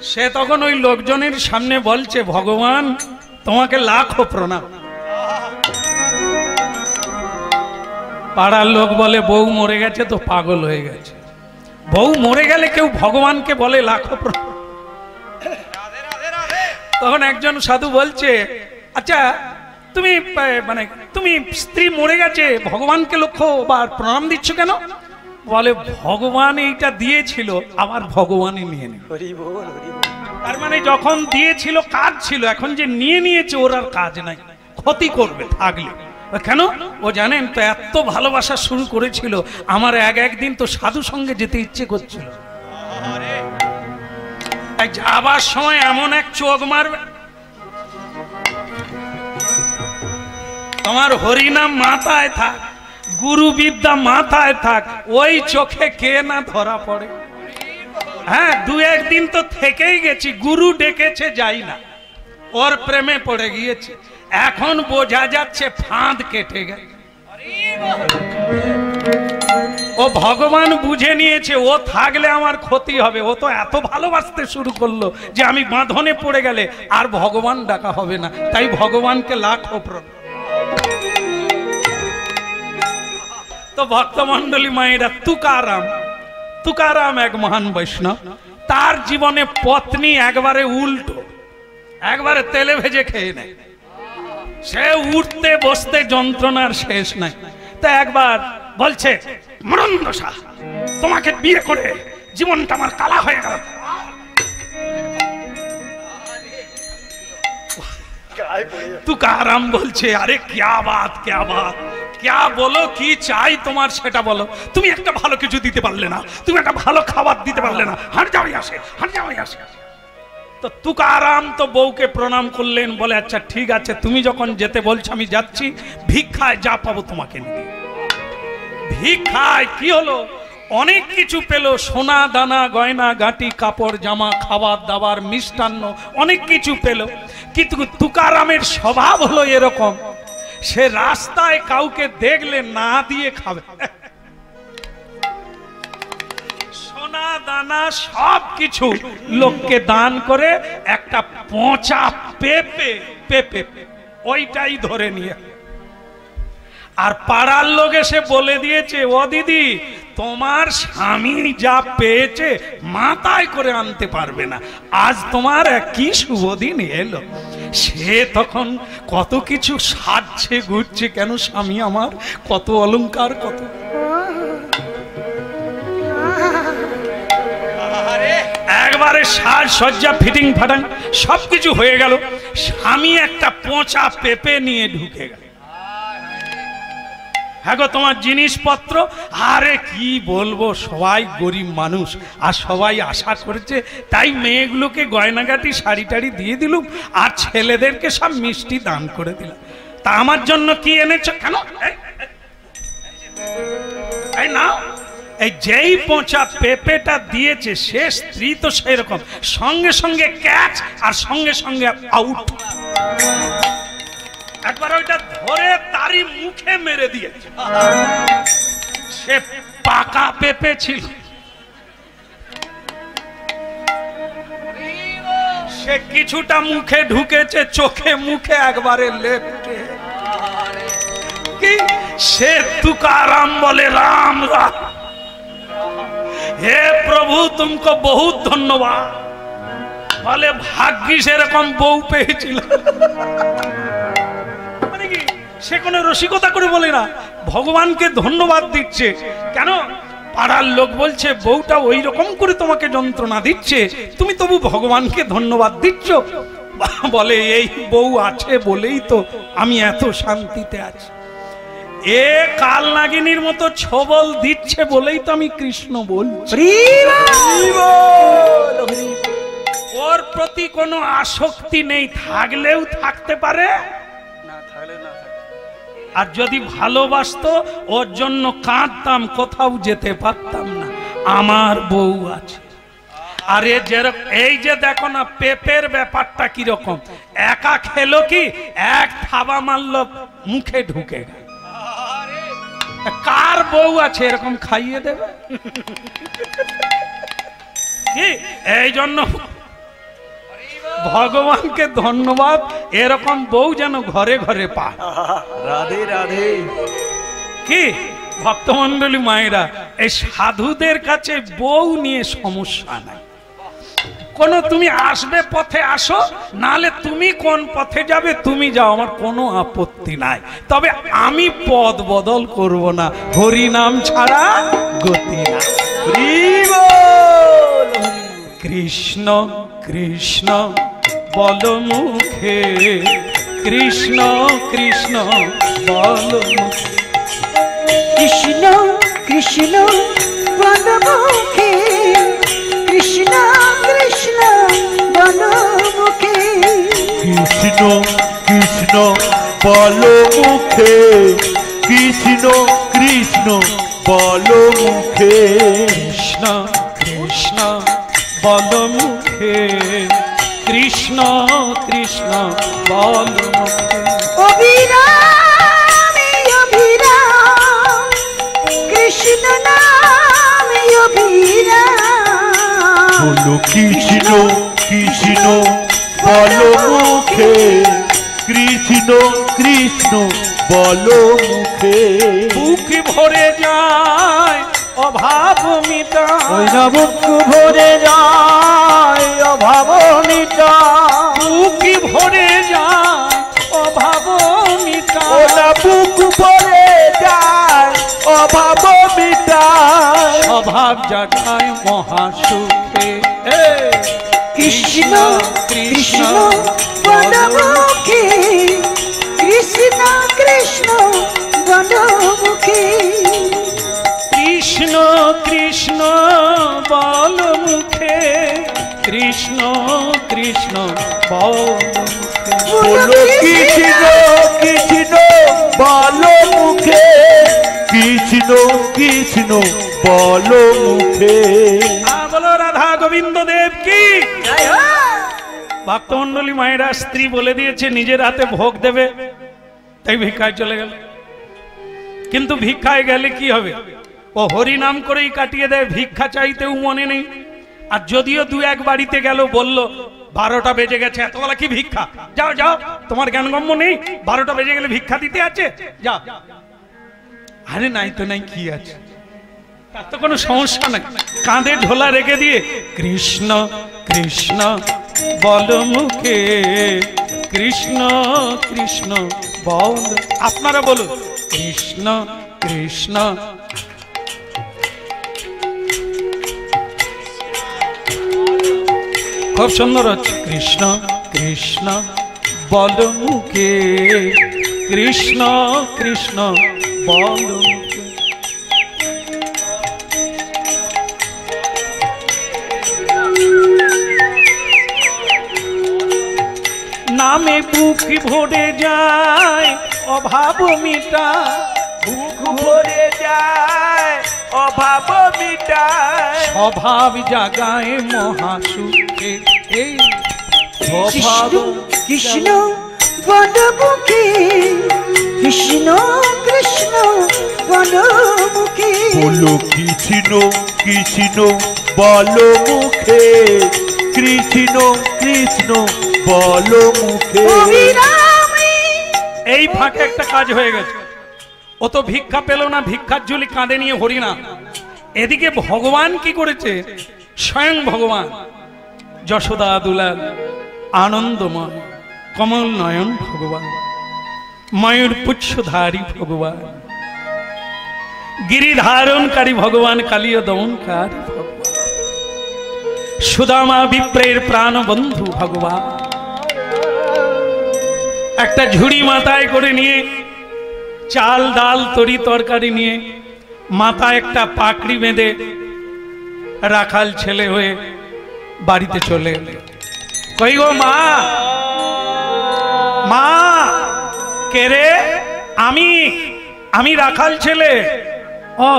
সে তখন ওই লোকজনের সামনে বলছে ভগবান তোমাকে লাখো প্রণাম। পাড়ার লোক বলে বউ মরে গেছে তো পাগল হয়ে গেছে, বউ মরে গেলে কেউ ভগবানকে বলে লাখো প্রণাম। তখন একজন সাধু বলছে আচ্ছা তুমি মানে তুমি স্ত্রী মরে গেছে ভগবানকে লক্ষ্য বা প্রণাম দিচ্ছ কেন? বলে ভগবান এইটা দিয়েছিল আবার ভগবানই নিয়ে নিল। তার মানে যখন দিয়েছিল কাজ ছিল, এখন যে নিয়ে নিয়েছে ওর আর কাজ নাই, ক্ষতি করবে থাকলে। কেন? ও জানেন তো এত ভালোবাসা শুরু করেছিল, আমার একদিন তো সাধু সঙ্গে যেতে ইচ্ছে করছিল, যাবার সময় এমন এক চোখ মারবে, তোমার হরিনাম মাথায় থাক, গুরু বিদ্যা মাথায় থাক, ওই চোখে কে না ধরা পড়ে। হ্যাঁ, দু একদিন তো থেকেই গেছি, গুরু ডেকেছে যাই না, ওর প্রেমে পড়ে গিয়েছে, এখন বোঝা যাচ্ছে ফাঁদ কেটে গেছে। ও ভগবান বুঝে নিয়েছে ও থাকলে আমার ক্ষতি হবে, ও তো এত ভালোবাসতে শুরু করলো যে আমি বাঁধনে পড়ে গেলে আর ভগবান ডাকা হবে না, তাই ভগবানকে লাখো প্রণাম। তো ভক্তমণ্ডলী মায়েরা, তুকারাম এক মহান বৈষ্ণব, তার জীবনে পত্নী একবারে উল্টো, একবারে তেলে ভেজে খেয়ে নেয়, সে উঠতে বসতে যন্ত্রণার শেষ নাই। তা একবার বলছে মরণদশা, তোমাকে বিয়ে করে জীবনটা আমার কালা হয়ে গেল। তুকারাম বলছে আরে ক্যা বাত ক্যা বলো, কি চাই তোমার সেটা বলো, তুমি একটা ভালো কিছু দিতে পারলে না, তুমি একটা ভালো খাবার দিতে পারলে না, হাঁট যাওয়াই আসে। তো তুকারাম তো বউকে প্রণাম করলেন, বলে আচ্ছা ঠিক আছে তুমি যখন যেতে বলছো আমি যাচ্ছি, ভিক্ষায় যা পাবো তোমাকে নিয়ে। ভিক্ষায় কি হলো, অনেক কিছু পেল, সোনা দানা গয়না গাটি কাপড় জামা খাবার দাবার মিষ্টান্ন অনেক কিছু পেল, কিন্তু তুকারামের স্বভাব হলো এরকম, সে রাস্তায় কাউকে দেখলে না দিয়ে খাবে, সোনা দানা সব কিছু লোককে দান করে একটা পচা পেঁপে ওইটাই ধরে নিয়ে, আর পাড়ার লোক এসে বলে দিয়েছে, ও দিদি তোমার স্বামী যা পেয়েছে মাথায় করে আনতে পারবে না, আজ তোমার কি শুভ দিন এলো। সে তখন কত কিছু সাজছে ঘুরছে, কেন স্বামী আমার কত অলংকার, কত একবারে সাজ সজ্জা ফিটিং ফাটাং সবকিছু হয়ে গেল। স্বামী একটা পচা পেঁপে নিয়ে ঢুকে গেল। হ্যাঁ গো, তোমার জিনিসপত্র। আরে কি বলবো, সবাই গরিব মানুষ আর সবাই আশা করেছে, তাই মেয়েগুলোকে গয়নাগাটি শাড়ি টাড়ি দিয়ে দিলুম আর ছেলেদেরকে সব মিষ্টি দান করে দিলাম। তা আমার জন্য কি এনেছ? কেন এই নাও। এই যেই পচা পেঁপেটা দিয়েছে সে স্ত্রী তো সেরকম, সঙ্গে সঙ্গে ক্যাচ আর সঙ্গে সঙ্গে আউট। একবার ওইটা ধরে তারই মুখে মেরে দিয়েছে। সে পাকা পেঁপে ছিল, সে কিছুটা মুখে ঢুকেছে, চোখে মুখে একবারে লেপটে। কি সে তুকারাম বলে, রাম রাম, হে প্রভু তুমको বহুত ধন্যবাদ। বলে ভাগ্যিস এরকম বউ পেয়েছিল। মানে কি সে কোনো রসিকতা করে বলে না, ভগবানকে ধন্যবাদ দিচ্ছে। কেন? পাড়ার লোক বলছে বউটা ওই রকম করে তোমাকে যন্ত্রণা দিচ্ছে, তুমি তবু ভগবানকে ধন্যবাদ দিচ্ছ। বলে এই বউ আছে বলেই তো আমি এত শান্তিতে আছি। এ কাল নাগিনীর মতো ছবল দিচ্ছে বলেই তো আমি কৃষ্ণ বলছি। ওর প্রতি কোনো আসক্তি নেই, থাকলেও থাকতে পারে না, থাকলে না। আর যদি ভালোবাসতো ওর জন্য কাঁদতাম, কোথাও যেতে পারতাম না, আমার বউ আছে। আরে যেরকম এই যে দেখো না পেঁপের ব্যাপারটা কিরকম, একা খেলো কি এক থাবা মারল মুখে ঢুকে গেল। কার বউ আছে এরকম খাইয়ে দেবে? কি এই জন্য ভগবানকে ধন্যবাদ, এরকম বউ যেন ঘরে ঘরে পায়। রাধে রাধে। কি ভক্তমন্ডলী মায়েরা, এই সাধুদের কাছে বউ নিয়ে সমস্যা নাই। কোন তুমি আসবে পথে আসো, নালে তুমি কোন পথে যাবে তুমি যাও, আমার কোনো আপত্তি নাই। তবে আমি পদ বদল করব না, হরি নাম ছাড়া গতি না। কৃষ্ণ কৃষ্ণ বল মুখে, কৃষ্ণ কৃষ্ণ বল মুখে, কৃষ্ণ কৃষ্ণ বল মুখে, কৃষ্ণ কৃষ্ণ বল মুখে, কৃষ্ণ কৃষ্ণ বল মুখে, কৃষ্ণ কৃষ্ণ বল মুখে, কৃষ্ণ কৃষ্ণ বল মুখে, কৃষ্ণ কৃষ্ণ বল মুখে। অভিরাম অভিরাম কৃষ্ণ নাম অভিরাম, বলো কৃষ্ণ কৃষ্ণ বল মুখে, কৃষ্ণ কৃষ্ণ বল মুখে। বুক ভরে যায় অভাব মিটায়, ওই না বুক ভরে যায় অভাব মিটায়, বুক ভরে যায় অভাব মিটায়, ওটা বুক ভরে যায় অভাব মিটায়, অভাব জাগায় মহাসুখে। কৃষ্ণ কৃষ্ণ বল মুখে, কৃষ্ণ কৃষ্ণ বল মুখে, কৃষ্ণ কৃষ্ণ বল মুখে, কৃষ্ণ কৃষ্ণ বল মুখে। বলো কৃষ্ণ কৃষ্ণ বল মুখে, কৃষ্ণ কৃষ্ণ বল মুখে। বলো রাধা গোবিন্দ দেব কি। ভক্তমন্ডলী মায়েরা, স্ত্রী বলে দিয়েছে নিজের হাতে ভোগ দেবে, তাই ভিক্ষায় চলে গেল। কিন্তু ভিক্ষায় গেলে কি হবে, ও হরি নাম করেই কাটিয়ে দেয়, ভিক্ষা চাইতেও মনে নেই। আর যদিও দু এক বাড়িতে গেল, বলল 12টা বেজে গেছে, এতবেলা কি ভিক্ষা, যাও যাও, তোমার জ্ঞানগম্য নেই, 12টা বেজে গেলে ভিক্ষা দিতে আছে, যাও। আরে নাই তো নাই, কি আছে, তার তো কোনো সমস্যা নাই। কাঁধে ঝোলা রেখে দিয়ে কৃষ্ণ কৃষ্ণ বল মুখে, কৃষ্ণ কৃষ্ণ বল। আপনারা বলুন কৃষ্ণ কৃষ্ণ। খুব সুন্দর হচ্ছে। কৃষ্ণ কৃষ্ণ বল মুখে, কৃষ্ণ কৃষ্ণ বল মুখে। নামে বুক ভরে যায় অভাব মিটা, বুক ভরে যায় অভাব মিটায়, স্বভাব জাগায় মহাসুখে। এই কৃষ্ণ কৃষ্ণ বল মুখে, কৃষ্ণ কৃষ্ণ বল মুখে, বলো কৃষ্ণ কৃষ্ণ বলো মুখে, কৃষ্ণ কৃষ্ণ বলো মুখে। অবিরামে এই ফাঁকে একটা কাজ হয়ে গেছে। ও তো ভিক্ষা পেল না, ভিক্ষার ঝুলি কাঁধে নিয়ে হরিনাম। এদিকে ভগবান কি করেছে, স্বয়ং ভগবান যশোদা দুলাল আনন্দময় কমল নয়ন ভগবান, ময়ূর পুচ্ছধারী ভগবান, গিরিধারণকারী ভগবান, কালীয় দমনকারী ভগবান, সুদামা বিপ্রের প্রাণ বন্ধু ভগবান একটা ঝুড়ি মাথায় করে নিয়ে, চাল ডাল তরি তরকারি নিয়ে, মাথায় একটা পাকড়ি বেঁধে রাখাল ছেলে হয়ে বাড়িতে চলে এলে। কই গো মা, মা কে রে? আমি রাখাল ছেলে। ও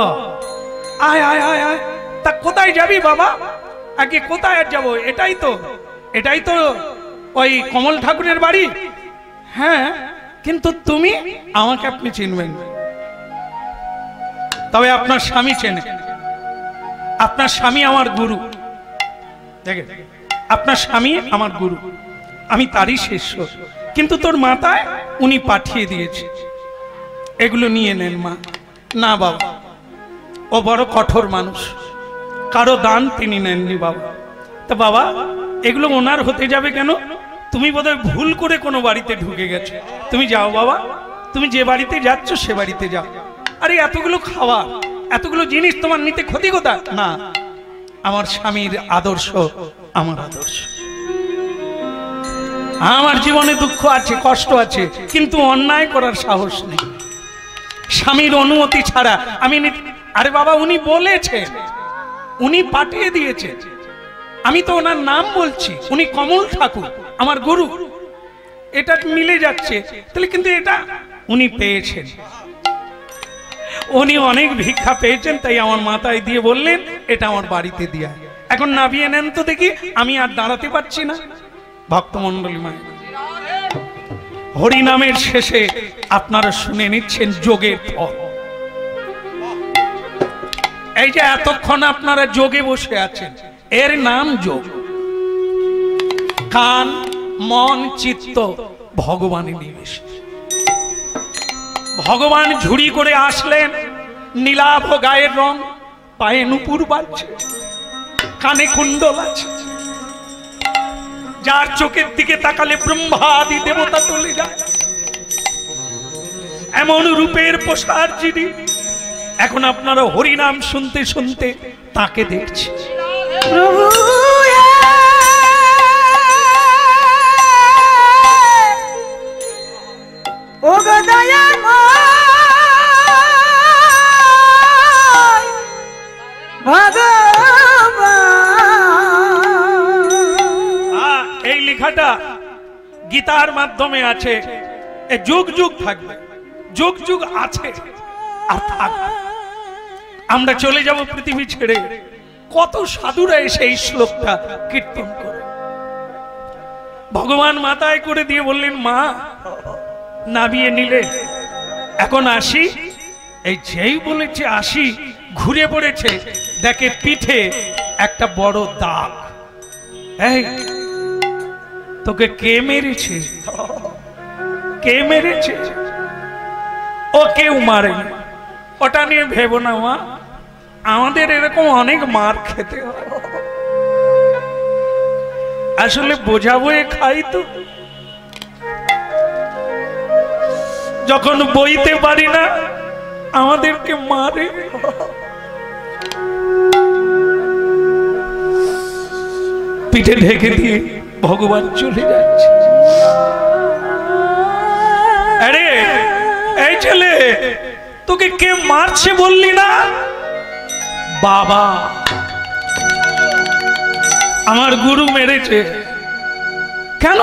আয় আয় আয় আয়। তা কোথায় যাবি বাবা? আগে কোথায় আর যাবো? এটাই তো ওই কমল ঠাকুরের বাড়ি। হ্যাঁ, কিন্তু তুমি আমাকে আপনি চিনবেন, তবে আপনার স্বামী চেনে। আপনার স্বামী আমার গুরু। দেখেন, আপনার স্বামী আমার গুরু, আমি তারই শিষ্য। কিন্তু তোর মাথায় উনি পাঠিয়ে দিয়েছে, এগুলো নিয়ে নেন মা। না বাবা, ও বড় কঠোর মানুষ, কারো দান তিনি নেননি বাবা। তা বাবা, এগুলো ওনার হতে যাবে কেন? তুমি বোধহয় ভুল করে কোনো বাড়িতে ঢুকে গেছো। তুমি যাও বাবা, তুমি যে বাড়িতে যাচ্ছ সে বাড়িতে যাও। আরে এতগুলো খাওয়া, এতগুলো জিনিস তোমার নিতে ক্ষতি কোথা? না, আমার স্বামীর আদর্শ আমার আদর্শ। আমার জীবনে দুঃখ আছে, কষ্ট আছে, কিন্তু অন্যায় করার সাহস নেই। স্বামীর অনুমতি ছাড়া আমি আরে বাবা, উনি বলেছে, উনি পাঠিয়ে দিয়েছে, আমি তো ওনার নাম বলছি, উনি কমল ঠাকুর আমার গুরু, এটা মিলে যাচ্ছে তাহলে। কিন্তু এটা উনি পেয়েছেন, উনি অনেক ভিক্ষা পেয়েছেন, তাই আমার মাথায় দিয়ে বললেন এটা আমার বাড়িতে দিয়া। এখন নামিয়ে নেন তো দেখি, আমি আর দাঁড়াতে পারছি না। ভক্তমণ্ডলী মা, হরিনামের শেষে আপনারা শুনে নিচ্ছেন যোগের ফল। এই যে এতক্ষণ আপনারা যোগে বসে আছেন, এর নাম যোগ। কান মন চিত্ত ভগবানে নিবেশ। ভগবান ঝুড়ি করে আসলেন, নীলাভ গায়ের রং, পায়ে নুপুর বাজছে, কানে কুণ্ডল আছে, যার চোখের দিকে তাকালে ব্রহ্মাদি দেবতা চলে যায়, এমন রূপের প্রসার যিনি। এখন আপনারা হরিনাম শুনতে শুনতে তাকে দেখছি। প্রভু ও গো দয়াময় ভগবান। এই লেখাটা গীতার মাধ্যমে আছে, এ যুগ যুগ থাকবে, যুগ যুগ আছে আর থাকবে। আমরা চলে যাব পৃথিবী ছেড়ে, কত সাধুরা এসে এই শ্লোকটা কীর্তন করে। ভগবান মাথায় করে দিয়ে বললেন, মা নামিয়ে নিলে, এখন আসি। এই যেই বলেছে আসি, ঘুরে পড়েছে, দেখে পিঠে একটা বড় দাগ। এই তোকে কে মেরেছে? কে মেরেছে? ও কেউ মারেনি, ও ওটা নিয়ে ভেবো না মা, আমাদের এরকম অনেক মার খেতে হয়। আসলে বোঝা বয়ে খাই তো, যখন বইতে পারি না আমাদেরকে মারে। পিঠে ঢেকে দিয়ে ভগবান চলে যাচ্ছে। আরে এই ছেলে, তোকে কে মারছে বললি না? বাবা, আমার গুরু মেরেছে। কেন?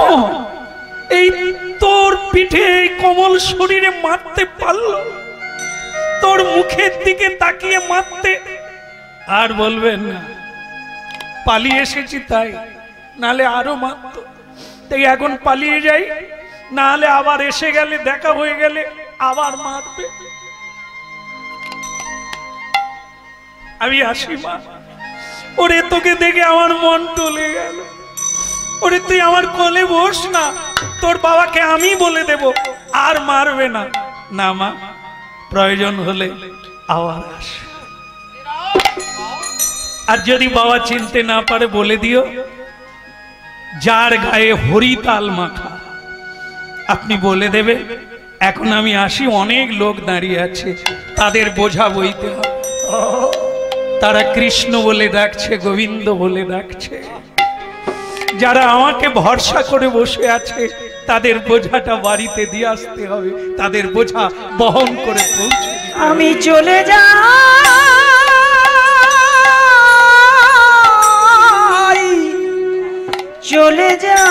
এই তোর পিঠে এই কোমল শরীরে মারতে পারলো? তোর মুখের দিকে তাকিয়ে মারতে? আর বলবেন না, পালিয়ে এসেছি তাই, নালে আরো মারত। তাই এখন পালিয়ে যাই, নালে আবার এসে গেলে, দেখা হয়ে গেলে আবার মারবে। আমি আসি মা। ওরে তোকে দেখে আমার মন টলে গেল। ওরে তুই আমার কোলে বস না, তোর বাবাকে আমি বলে দেব, আর মারবে না। না মা, প্রয়োজন হলে আবার আস। আর যদি বাবা চিনতে না পারে বলে দিও, যার গায়ে হরিতাল মাখা, আপনি বলে দেবে এখন আমি আসি, অনেক লোক দাঁড়িয়ে আছে, তাদের বোঝা বইতে হবে। তারা কৃষ্ণ বলে ডাকছে, গোবিন্দ বলে ডাকছে। যারা আমাকে ভরসা করে বসে আছে, তাদের বোঝাটা বাড়িতে দিয়ে আসতে হবে, তাদের বোঝা বহন করে পৌঁছে দিতে হবে। আমি চলে যাই, চলে যাই।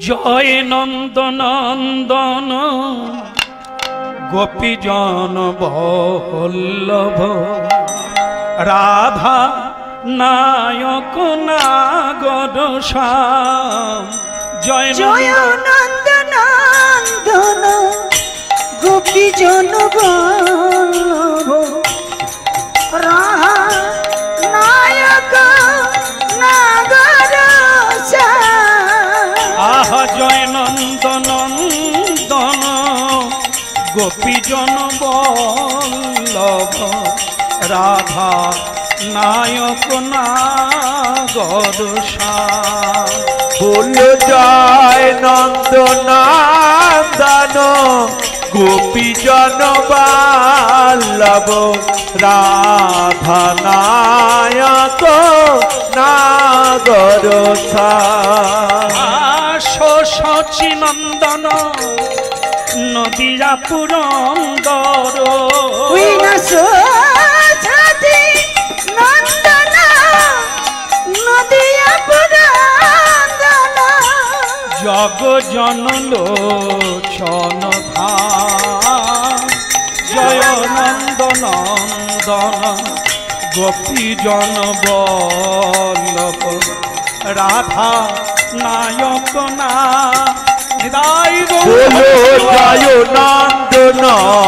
জয় নন্দনন্দন গোপীজন বল্লভ, রাধা নায়ক নাগর শ্যাম। জয় জয় নন্দ নন্দন গোপী জন বল্লভ, রাধা নায়ক নাগর শ্যাম। আহা জয় নন্দনন্দন গোপীজন বল্লভ, রাধা নায়ক নাগর শ্যাম। বলো জয় নন্দনন্দন গোপীজন বল্লভ, রাধা নায়ক নাগর শ্যাম। শশী নন্দন নদিয়া পুরন্দর, নন্দন নদিয়া পুরন্দন। জগ জনলোচন ধাম। জয় নন্দনন্দন গোপীজন বল্লভ, রাধা নায়ক না। বলো জয় নন্দনন্দন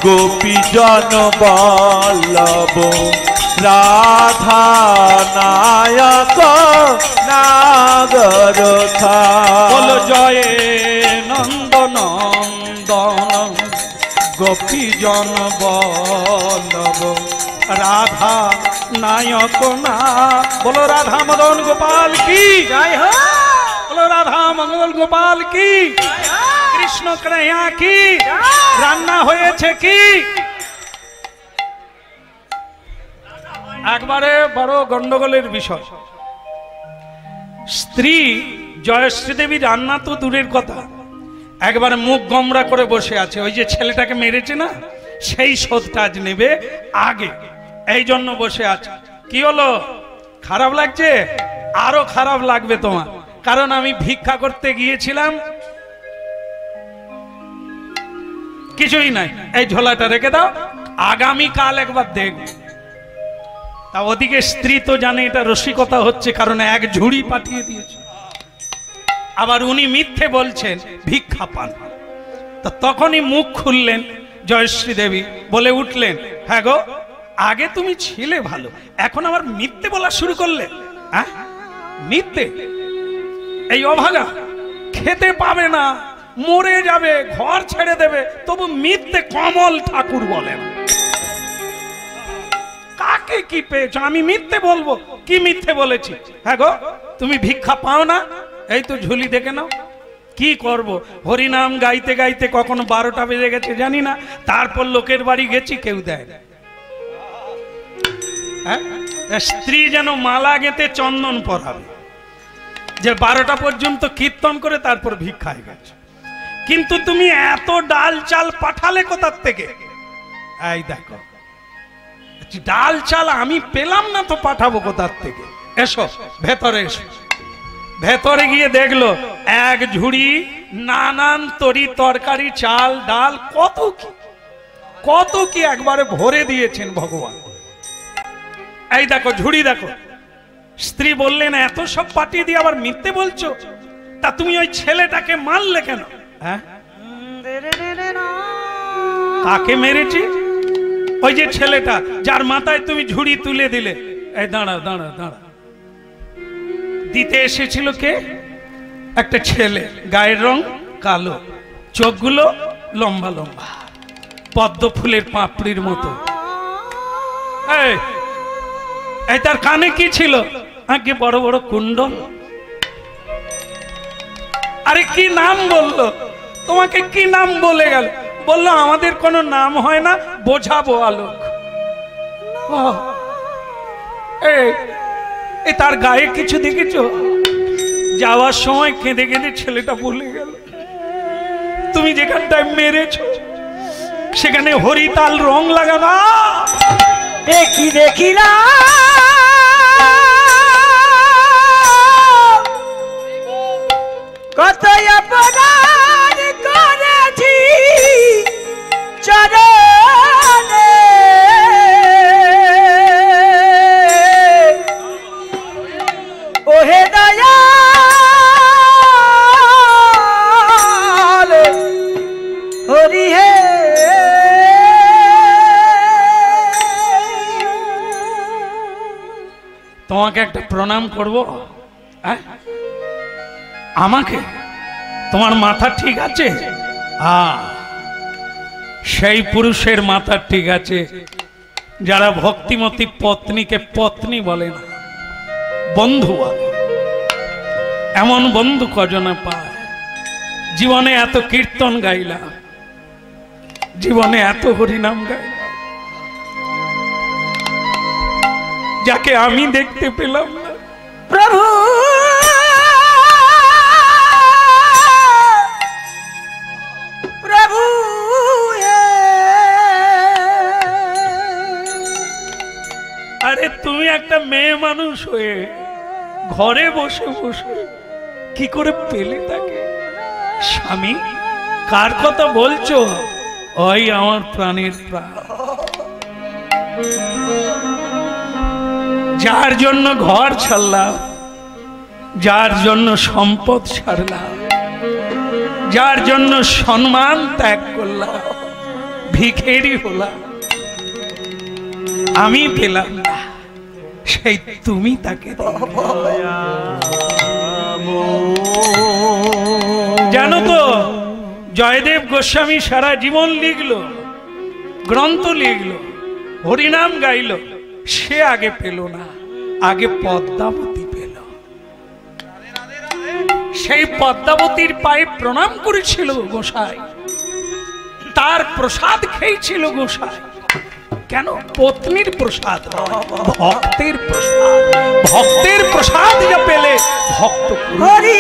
গোপীজন বল্লভ, রাধা নায়ক নাগর শ্যাম। বলো জয় নন্দনন্দন গোপীজন বল্লভ, রাধা নায়ক না। বলো রাধা মদন গোপাল কি জয় হো। বলো রাধা মঙ্গল গোপাল কি, কৃষ্ণ কৃষ্ণা কি রান্না হয়েছে কি? একবারে বড় গন্ডগোলের বিষয়। স্ত্রী জয়শ্রী দেবী রান্না তো দূরের কথা, একবারে মুখ গমরা করে বসে আছে। ওই যে ছেলেটাকে মেরেছে না, সেই শোধটা আজ নেবে আগে, এই জন্য বসে আছে। কি হলো, খারাপ লাগছে? আরো খারাপ লাগবে তোমার, কারণ আমি ভিক্ষা করতে গিয়েছিলাম, কিছুই নাই, এই ঝোলাটা রেখে দাও, আগামী কাল একবার দেখবে। তা ওদিকে স্ত্রী তো জানে এটা রসিকতা হচ্ছে, কারণ এক ঝুড়ি পাঠিয়ে দিয়েছে, আবার উনি মিথ্যে বলছেন ভিক্ষা পান। তা তখনই মুখ খুললেন জয়শ্রী দেবী, বলে উঠলেন, হ্যাঁ গো, আগে তুমি ছিলে ভালো, এখন আবার মিথ্যে বলা শুরু করলে? হ্যাঁ মিথ্যে? এই অভাগা খেতে পাবে না, মরে যাবে, ঘর ছেড়ে দেবে, তবু মিথ্যে কমল ঠাকুর বলেন। কাকে কি পেয়েছো? আমি মিথ্যে বলবো? কি মিথ্যে বলেছি? হ্যাঁ গো, তুমি ভিক্ষা পাও না, এই তো ঝুলি দেখে নাও। কি করব, হরিনাম গাইতে গাইতে কখনো 12টা বেজে গেছে জানি না, তারপর লোকের বাড়ি গেছি, কেউ দেয় না। হ্যাঁ, স্ত্রী যেন মালা গেঁথে চন্দন পরাবে যে 12টা পর্যন্ত কীর্তন করে তারপর ভিক্ষায় গেছে। কিন্তু তুমি এত ডাল চাল পাঠালে কোথার থেকে? এই দেখো, ডাল চাল আমি পেলাম না তো পাঠাবো কোথার থেকে? এসো ভেতরে এসো। ভেতরে গিয়ে দেখলো এক ঝুড়ি নানান তরি তরকারি, চাল ডাল, কত কি একবারে ভরে দিয়েছেন ভগবান। এই দেখো ঝুড়ি দেখো। স্ত্রী বললেন, এত সব পাঠিয়ে দিয়ে আবার মিথ্যে বলছো? তা তুমি ওই ছেলেটাকে মারলে কেন? হ্যাঁ, কাকে মেরেছি? ওই যে ছেলেটা যার মাথায় তুমি ঝুড়ি তুলে দিলে। এই দাঁড়া দাঁড়া দাঁড়া, দিতে এসেছিল কে? একটা ছেলে, গায়ের রং কালো, চোখগুলো লম্বা লম্বা, পদ্ম ফুলের পাপড়ির মতো। এই তার কানে কি ছিল? আগে বড় বড় কুণ্ডল। আরে কি নাম বললো তোমাকে? কি নাম বলে গেল? বললো আমাদের কোনো নাম হয় না, বোঝাবো আলোক। এই তার গায়ে কিছু দেখেছো? যাওয়ার সময় কেঁদে কেঁদে ছেলেটা বলে গেল, তুমি যেখানটায় মেরেছো সেখানে হরিতাল রং লাগানো। দেখি দেখিলা কত অপরাধ করেছি চরণে, ওহে দয়াল হরি হে। তোমাকে একটা প্রণাম করব। আমাকে? তোমার মাথা ঠিক আছে? সেই পুরুষের মাথা ঠিক আছে যারা ভক্তিমতী পত্নীকে পত্নী বলে না, বন্ধু বলে। এমন বন্ধু কজনে পায়? জীবনে এত কীর্তন গাইলাম, জীবনে এত হরিনাম গাইলাম, যাকে আমি দেখতে পেলাম না। প্রভু প্রভু আরে তুমি একটা মেয়ে মানুষ হয়ে ঘরে বসে বসে কি করে পেলে তাকে? স্বামী, কার কথা বলছো? ওই আমার প্রাণের প্রাণ, যার জন্য ঘর ছাড়লাম, যার জন্য সম্পদ ছাড়লাম, যার জন্য সম্মান ত্যাগ করলাম, ভিখারি হলাম, আমি পেলাম না, সেই তুমি তাকে জানো তো? জয়দেব গোস্বামী সারা জীবন লিখলো, গ্রন্থ লিখলো, হরিনাম গাইলো, সে আগে পেল না, আগে পদ্মাবতী পেল। সেই পদ্মাবতীর পায়ে প্রণাম করেছিল গোসাই, তার প্রসাদ খেয়েছিল গোসাই। কেন? পত্নীর প্রসাদ, ভক্তের প্রসাদ। ভক্তের প্রসাদ যা পেলে ভক্ত হরি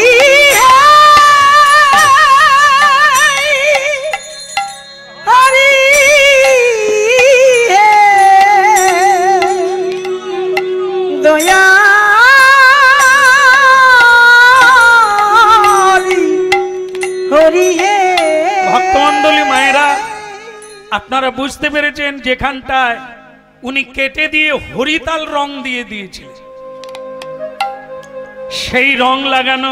হরি দয়া হরি হে। ভক্তমণ্ডলী মায়েরা, আপনারা বুঝতে পেরেছেন যেখানটায় উনি কেটে দিয়ে হরিতাল রং দিয়ে দিয়েছিলেন, সেই রং লাগানো,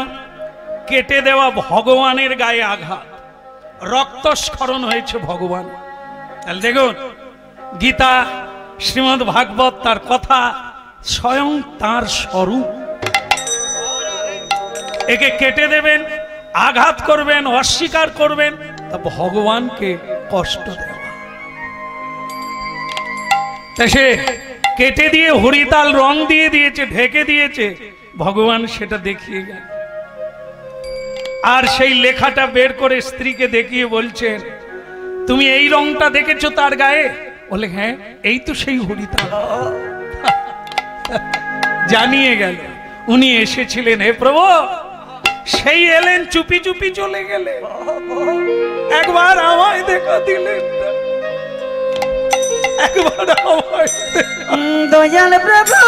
কেটে দেওয়া ভগবানের গায়ে আঘাত, রক্তস্খলন হয়েছে ভগবান। তাহলে দেখুন, গীতা, শ্রীমদ্ ভাগবত তার কথা, স্বয়ং তার স্বরূপ। একে কেটে দেবেন, আঘাত করবেন, অস্বীকার করবেন, তা ভগবানকে কষ্ট দেওয়া। তা সে কেটে দিয়ে হরিতাল রং দিয়ে দিয়েছে, ঢেকে দিয়েছে, ভগবান সেটা দেখিয়ে গেল। আর সেই লেখাটা বের করে স্ত্রীকে দেখিয়ে বলছেন, তুমি এই রংটা দেখেছো তার গায়ে? বলে হ্যাঁ, এই তো সেই হরিতাল। জানিয়ে গেল উনি এসেছিলেন। হে প্রভু, সেই এলেন, চুপি চুপি চলে গেলে, একবার আমায় দেখা দিলেন না, একবার আমায় দয়াল প্রভু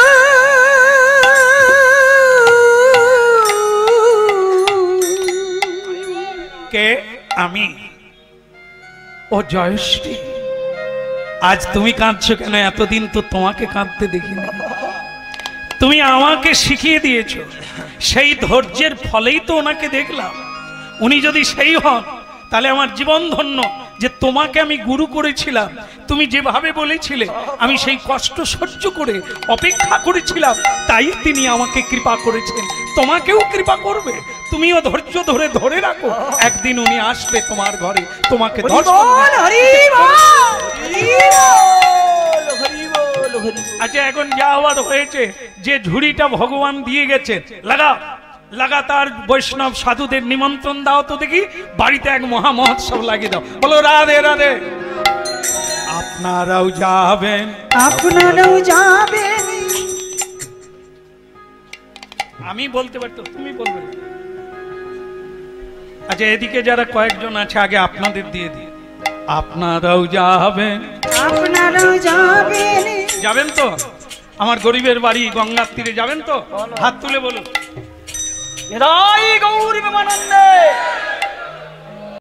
কে? আমি, ও জয়শ্রী। আজ তুমি কাঁদছো কেন? এতদিন তো তোমাকে কাঁদতে দেখিনি। তুমি আমাকে শিখিয়ে দিয়েছো, সেই ধৈর্যের ফলেই তো ওনাকে দেখলাম। উনি যদি সেই হন তাহলে আমার জীবন ধন্য, যে তোমাকে আমি গুরু করেছিলাম, তুমি যেভাবে বলেছিলে আমি সেই কষ্ট সহ্য করে অপেক্ষা করেছিলাম, তাই তিনি আমাকে কৃপা করেছেন। তোমাকেও কৃপা করবে, তুমিও ধৈর্য ধরে ধরে রাখো, একদিন উনি আসবে তোমার ঘরে, তোমাকে দর্শন দেবে। আচ্ছা, এখন যা হওয়ার হয়েছে, যে ঝুড়িটা ভগবান দিয়ে গেছে, লাগাও, লাগাতার বৈষ্ণব সাধুদের নিমন্ত্রণ দাও তো দেখি, বাড়িতে এক মহা মহোৎসব লাগিয়ে দাও। বলো রাধে রাধে। আপনারাও যাবেন, আপনারাও যাবেন। আমি বলতে পারতো, তুমি বলবে। আচ্ছা, এদিকে যারা কয়েকজন আছে, আগে আপনাদের দিয়ে দিই। আপনারাও যাবেন, আপনারাও যাবেন। যাবেন তো? আমার গরিবের বাড়ি গঙ্গার তীরে যাবেন তো? হাত তুলে বলুন। নিতাই গৌর প্রেমানন্দে।